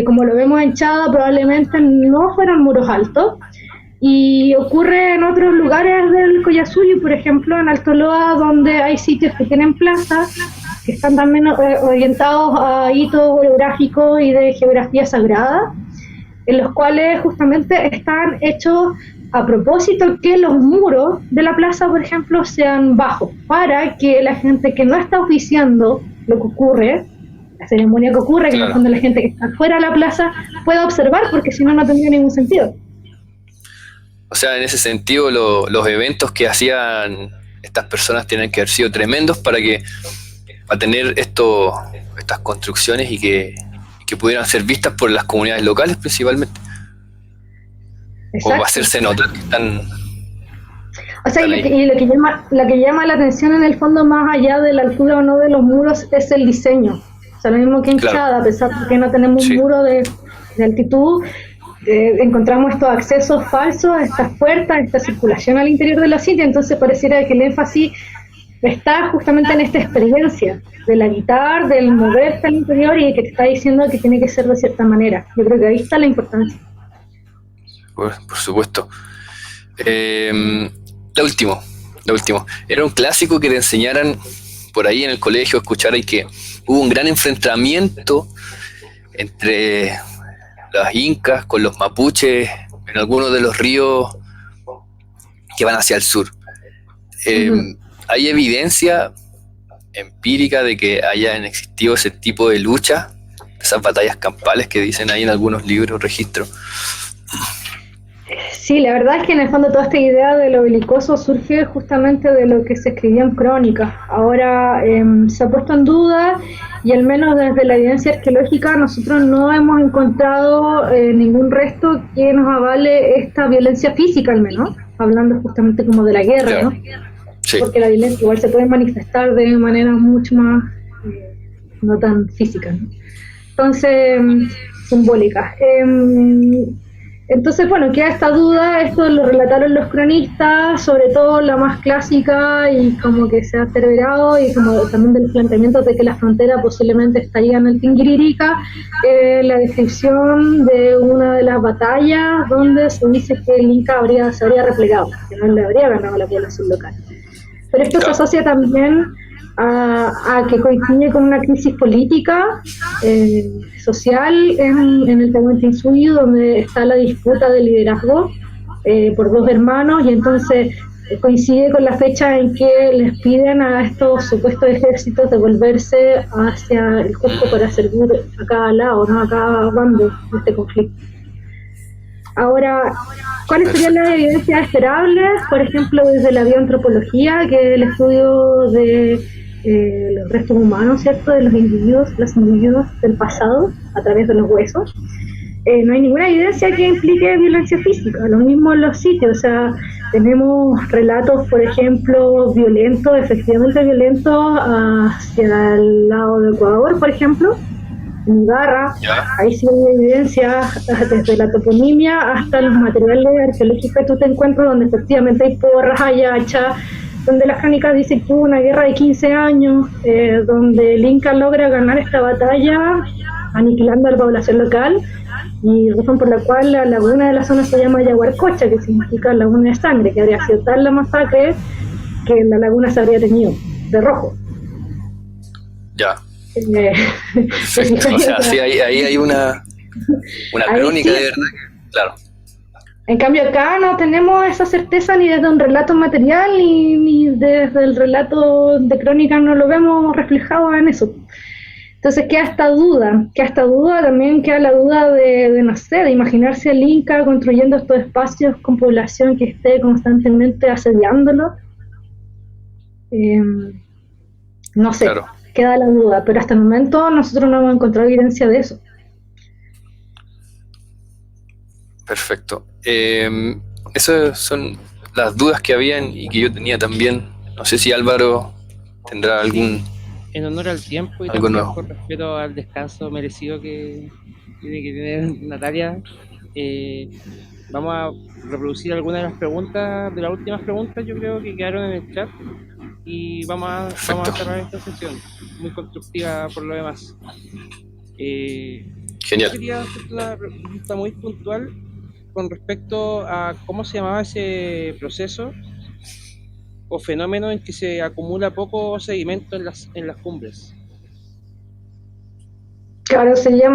como lo vemos en Chada, probablemente no fueran muros altos, y ocurre en otros lugares del Collasuyo, por ejemplo, en Alto Loa, donde hay sitios que tienen plazas, que están también orientados a hitos geográficos y de geografía sagrada, en los cuales justamente están hechos a propósito que los muros de la plaza, por ejemplo, sean bajos, para que la gente que no está oficiando lo que ocurre, la ceremonia que ocurre, que en el fondo la gente que está fuera de la plaza pueda observar, porque si no, no tendría ningún sentido. O sea, en ese sentido, los eventos que hacían estas personas tienen que haber sido tremendos para tener estas construcciones y que pudieran ser vistas por las comunidades locales principalmente. Exacto. O hacerse notar que están... O sea, y lo que llama la atención en el fondo, más allá de la altura o no de los muros, es el diseño. O sea, lo mismo que en Chada, a pesar de que no tenemos un muro de altitud, encontramos estos accesos falsos, estas puertas, esta circulación al interior de la sitio. Entonces pareciera que el énfasis está justamente en esta experiencia del habitar, del moverte al interior, y que te está diciendo que tiene que ser de cierta manera. Yo creo que ahí está la importancia. Por supuesto. Lo último. Era un clásico que te enseñaran por ahí en el colegio, escuchar ahí que hubo un gran enfrentamiento entre los incas con los mapuches en algunos de los ríos que van hacia el sur. ¿Hay evidencia empírica de que hayan existido ese tipo de lucha, esas batallas campales que dicen ahí en algunos libros, registros? Sí, la verdad es que en el fondo toda esta idea de lo belicoso surge justamente de lo que se escribía en crónicas. Ahora se ha puesto en duda, y al menos desde la evidencia arqueológica nosotros no hemos encontrado ningún resto que nos avale esta violencia física, al menos, hablando justamente como de la guerra, ¿no? Sí. Porque la violencia igual se puede manifestar de manera mucho más no tan física, ¿no? Entonces, simbólica. Entonces, bueno, queda esta duda. Esto lo relataron los cronistas, sobre todo la más clásica, y como que se ha perseverado, y como también del planteamiento de que la frontera posiblemente estaría en el Tinguiririca, la descripción de una de las batallas donde se dice que el Inca se habría replegado, que no le habría ganado la población local. Pero esto se asocia también a que coincide con una crisis política, social en el Tahuantinsuyo, donde está la disputa de liderazgo por 2 hermanos, y entonces coincide con la fecha en que les piden a estos supuestos ejércitos de volverse hacia el Cusco para servir a cada lado, ¿no? A cada bando de este conflicto. Ahora, ¿cuáles serían las evidencias esperables? Por ejemplo, desde la bioantropología, que es el estudio de los restos humanos, ¿cierto? De los individuos del pasado, a través de los huesos. No hay ninguna evidencia que implique violencia física, lo mismo en los sitios, o sea, tenemos relatos, por ejemplo, violentos, efectivamente violentos, hacia el lado de Ecuador, por ejemplo, en Ibarra, ahí sí hay evidencia, desde la toponimia hasta los materiales arqueológicos que tú te encuentras, donde efectivamente hay porras, hay hachas, donde las crónicas dicen que hubo una guerra de 15 años, donde el Inca logra ganar esta batalla aniquilando a la población local, y razón por la cual la laguna de la zona se llama Yaguarcocha, que significa laguna de sangre, que habría sido tal la masacre que la laguna se habría teñido de rojo. Ya. Perfecto. O sea, sí, ahí hay una crónica, sí, de verdad, claro. En cambio acá no tenemos esa certeza ni desde un relato material ni desde el relato de crónica, no lo vemos reflejado en eso. Entonces queda esta duda, también queda la duda de no sé, de imaginarse al Inca construyendo estos espacios con población que esté constantemente asediándolo. No sé, claro. Queda la duda, pero hasta el momento nosotros no hemos encontrado evidencia de eso. Perfecto. Esas son las dudas que habían y que yo tenía también. No sé si Álvaro tendrá algún... En honor al tiempo y también con respeto al descanso merecido que tiene que tener Natalia, vamos a reproducir algunas de las preguntas, de las últimas preguntas, yo creo que quedaron en el chat, y vamos a cerrar esta sesión, muy constructiva por lo demás. Genial. Yo quería hacer una pregunta muy puntual con respecto a cómo se llamaba ese proceso o fenómeno en que se acumula poco sedimento en las cumbres. Claro,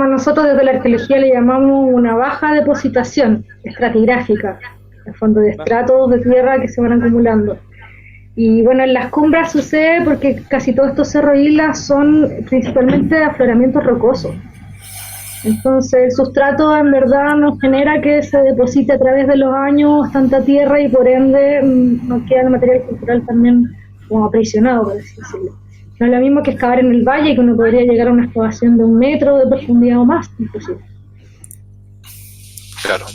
nosotros desde la arqueología le llamamos una baja depositación estratigráfica, en fondo de estratos de tierra que se van acumulando. Y bueno, en las cumbres sucede porque casi todos estos cerros islas son principalmente de afloramiento rocoso. Entonces el sustrato en verdad nos genera que se deposite a través de los años tanta tierra y por ende nos queda el material cultural también como aprisionado, por así decirlo. No es lo mismo que excavar en el valle, que uno podría llegar a una excavación de 1 metro de profundidad o más, inclusive. Claro.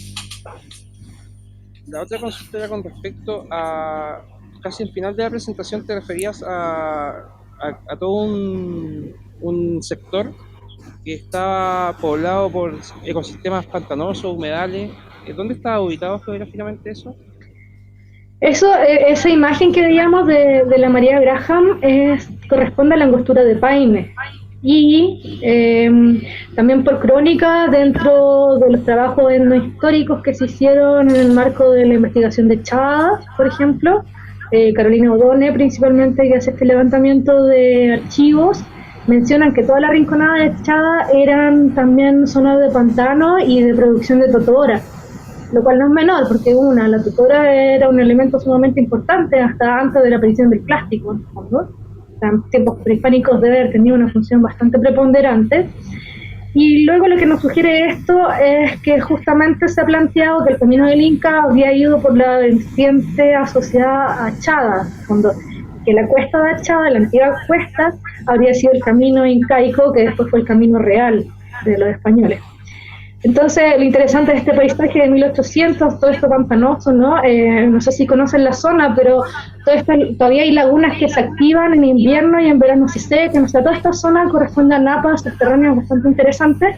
La otra consulta era con respecto a, casi al final de la presentación te referías a todo un sector que estaba poblado por ecosistemas pantanosos, humedales. ¿Dónde estaba ubicado geográficamente eso? Esa imagen que veíamos de la María Graham corresponde a la angostura de Paine. Y también por crónica, dentro de los trabajos etnohistóricos que se hicieron en el marco de la investigación de Chada, por ejemplo, Carolina O'Donnell principalmente, que hace este levantamiento de archivos, mencionan que toda la rinconada de Chada eran también zonas de pantano y de producción de totora, lo cual no es menor, porque la totora era un elemento sumamente importante hasta antes de la aparición del plástico, en el fondo. En tiempos prehispánicos debe haber tenido una función bastante preponderante. Y luego lo que nos sugiere esto es que justamente se ha planteado que el camino del Inca había ido por la vertiente asociada a Chada, en el fondo, que la cuesta de Achada, la antigua cuesta, habría sido el camino incaico, que después fue el camino real de los españoles. Entonces, lo interesante de este paisaje de 1800, todo esto pantanoso, ¿no? No sé si conocen la zona, pero todavía hay lagunas que se activan en invierno y en verano se secan. O sea, toda esta zona corresponde a napas subterráneas bastante interesantes.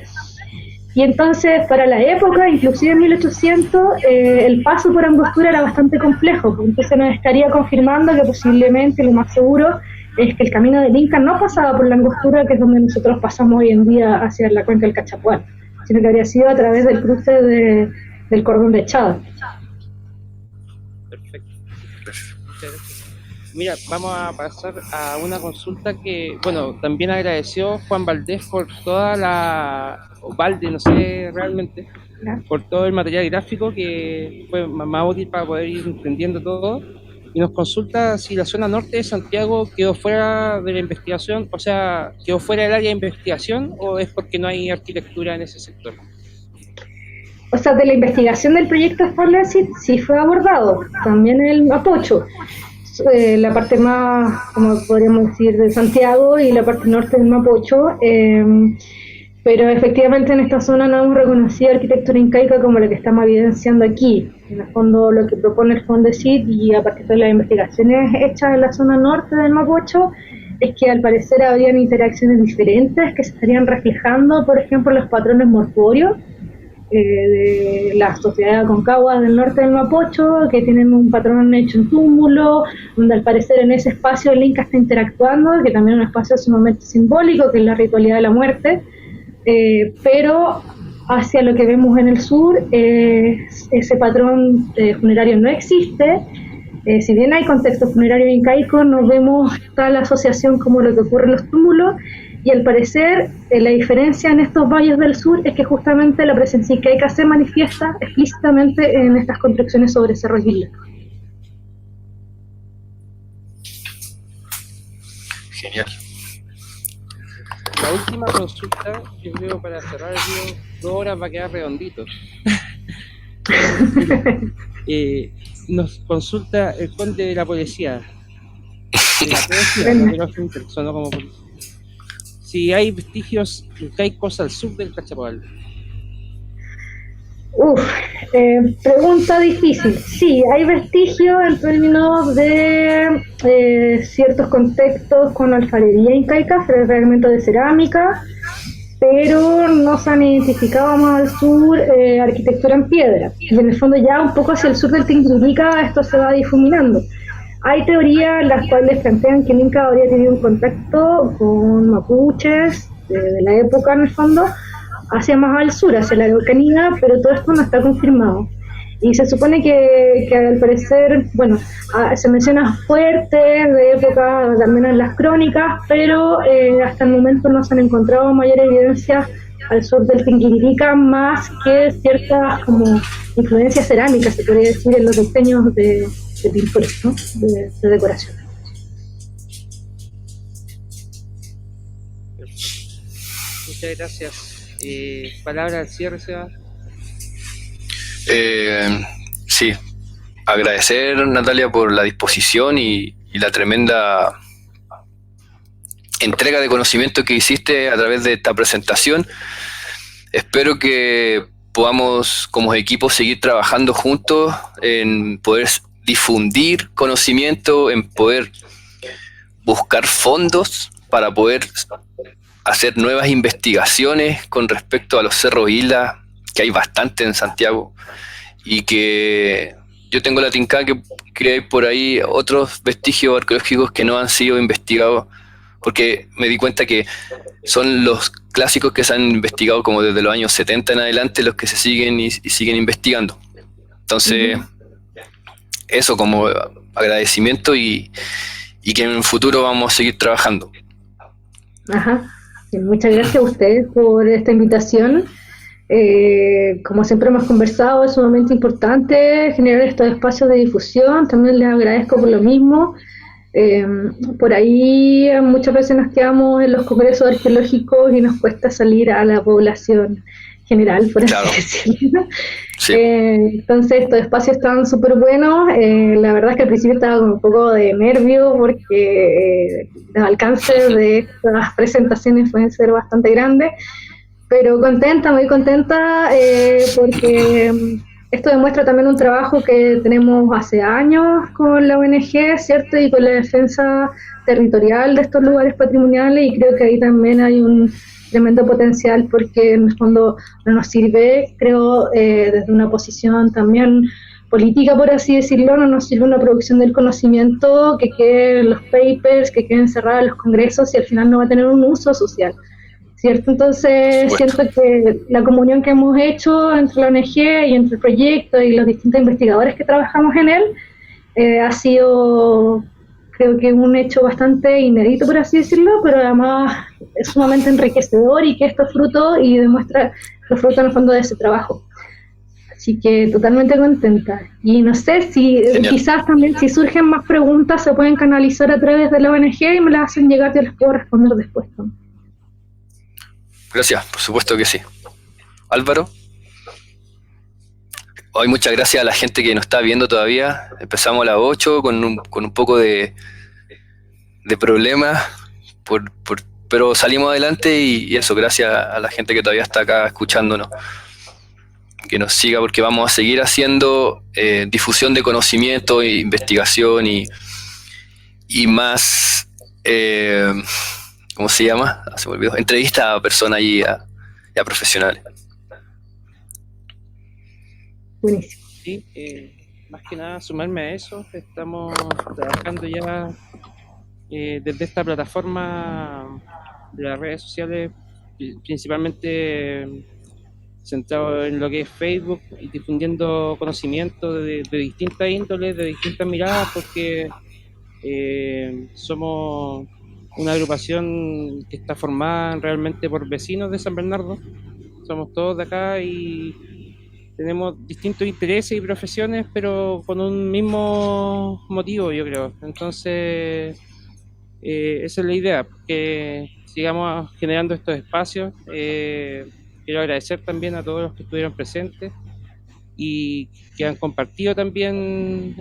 Y entonces, para la época, inclusive en 1800, el paso por angostura era bastante complejo. Entonces nos estaría confirmando que posiblemente, lo más seguro, es que el camino del Inca no pasaba por la angostura, que es donde nosotros pasamos hoy en día hacia la cuenca del Cachapual, sino que habría sido a través del cruce del cordón de Chada. Perfecto. Muchas gracias. Mira, vamos a pasar a una consulta que, bueno, también agradeció Juan Valdés por toda o Valde, no sé realmente, por todo el material gráfico que fue más útil para poder ir entendiendo todo, y nos consulta si la zona norte de Santiago quedó fuera de la investigación, o sea, quedó fuera del área de investigación, o es porque no hay arquitectura en ese sector. o sea, de la investigación del proyecto Starlacid sí fue abordado, también el Mapocho, la parte más, como podríamos decir, de Santiago y la parte norte del Mapocho, pero efectivamente en esta zona no hemos reconocido arquitectura incaica como la que estamos evidenciando aquí. En el fondo lo que propone el Fondesit y a partir de las investigaciones hechas en la zona norte del Mapocho es que al parecer habrían interacciones diferentes que se estarían reflejando, por ejemplo, los patrones mortuorios de las sociedades Aconcagua del norte del Mapocho, que tienen un patrón hecho en túmulo, donde al parecer en ese espacio el Inca está interactuando, que también es un espacio sumamente simbólico, que es la ritualidad de la muerte, pero hacia lo que vemos en el sur, ese patrón funerario no existe. Si bien hay contexto funerario incaico, no vemos tal asociación como lo que ocurre en los túmulos, y al parecer la diferencia en estos valles del sur es que justamente la presencia incaica se manifiesta explícitamente en estas construcciones sobre cerros y islas. Genial. La última consulta, yo creo, para cerrar el video, 2 horas va a quedar redondito. Nos consulta el conde de la poesía. Sonó como policía. Si hay vestigios incaicos al sur del Cachapoal. Pregunta difícil. Sí, hay vestigios en términos de ciertos contextos con alfarería incaica, fragmentos de cerámica, pero no se han identificado más al sur arquitectura en piedra. Y en el fondo ya un poco hacia el sur del Tinguirica esto se va difuminando. Hay teorías las cuales plantean que el Inca habría tenido un contacto con mapuches de la época en el fondo, hacia más al sur, hacia la Araucanía, pero todo esto no está confirmado. Y se supone que al parecer, bueno, se menciona fuertes de época también en las crónicas, pero hasta el momento no se han encontrado mayor evidencia al sur del Tinguiririca, más que ciertas como influencias cerámicas, se podría decir, en los diseños de pinturas, ¿no? de decoración. Muchas gracias. Palabra al cierre, Seba. Sí, agradecer, Natalia, por la disposición y la tremenda entrega de conocimiento que hiciste a través de esta presentación. Espero que podamos como equipo seguir trabajando juntos en poder difundir conocimiento, en poder buscar fondos para poder hacer nuevas investigaciones con respecto a los cerros islas, que hay bastante en Santiago, y que yo tengo la tinca que hay por ahí otros vestigios arqueológicos que no han sido investigados, porque me di cuenta que son los clásicos que se han investigado como desde los años 70 en adelante los que se siguen y siguen investigando. Entonces, eso como agradecimiento y que en el futuro vamos a seguir trabajando. Ajá. Muchas gracias a ustedes por esta invitación. Como siempre hemos conversado, es sumamente importante generar estos espacios de difusión. También les agradezco por lo mismo. Por ahí muchas veces nos quedamos en los congresos arqueológicos y nos cuesta salir a la población general, por así decirlo. Sí. Entonces estos espacios estaban súper buenos. La verdad es que al principio estaba con un poco de nervio porque los alcances de estas presentaciones pueden ser bastante grandes, pero contenta, muy contenta porque esto demuestra también un trabajo que tenemos hace años con la ONG, ¿cierto? Y con la defensa territorial de estos lugares patrimoniales, y creo que ahí también hay un tremendo potencial porque en el fondo no nos sirve, creo, desde una posición también política, por así decirlo, no nos sirve una producción del conocimiento que quede en los papers, que quede encerrada en los congresos y al final no va a tener un uso social, ¿cierto? Entonces siento que la comunión que hemos hecho entre la ONG y entre el proyecto y los distintos investigadores que trabajamos en él ha sido, creo que un hecho bastante inédito, por así decirlo, pero además es sumamente enriquecedor y que esto es fruto y demuestra los frutos en el fondo de ese trabajo. Así que totalmente contenta. Y no sé si quizás también si surgen más preguntas se pueden canalizar a través de la ONG y me las hacen llegar y les puedo responder después también. Gracias, por supuesto que sí. Álvaro. Hoy muchas gracias a la gente que nos está viendo todavía. Empezamos a las 8 con un poco de problemas, pero salimos adelante y eso, gracias a la gente que todavía está acá escuchándonos. Que nos siga porque vamos a seguir haciendo difusión de conocimiento, e investigación y más, ¿cómo se llama? Se me olvidó. Entrevista a personas y a profesionales. Buenísimo. Sí, más que nada sumarme a eso. Estamos trabajando ya desde esta plataforma de las redes sociales, principalmente centrado en lo que es Facebook y difundiendo conocimiento de distintas índoles, de distintas miradas, porque somos una agrupación que está formada realmente por vecinos de San Bernardo. Somos todos de acá y tenemos distintos intereses y profesiones, pero con un mismo motivo, yo creo. Entonces, esa es la idea, que sigamos generando estos espacios. Quiero agradecer también a todos los que estuvieron presentes y que han compartido también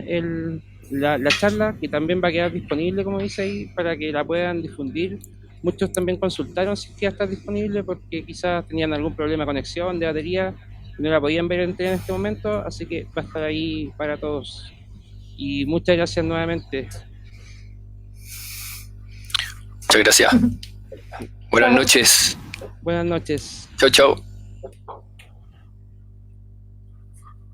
la charla, que también va a quedar disponible, como dice ahí, para que la puedan difundir. Muchos también consultaron si ya está disponible porque quizás tenían algún problema de conexión, de batería, y no la podían ver en este momento, así que va a estar ahí para todos. Y muchas gracias nuevamente. Muchas gracias. Buenas noches. Buenas noches. Chau, chau.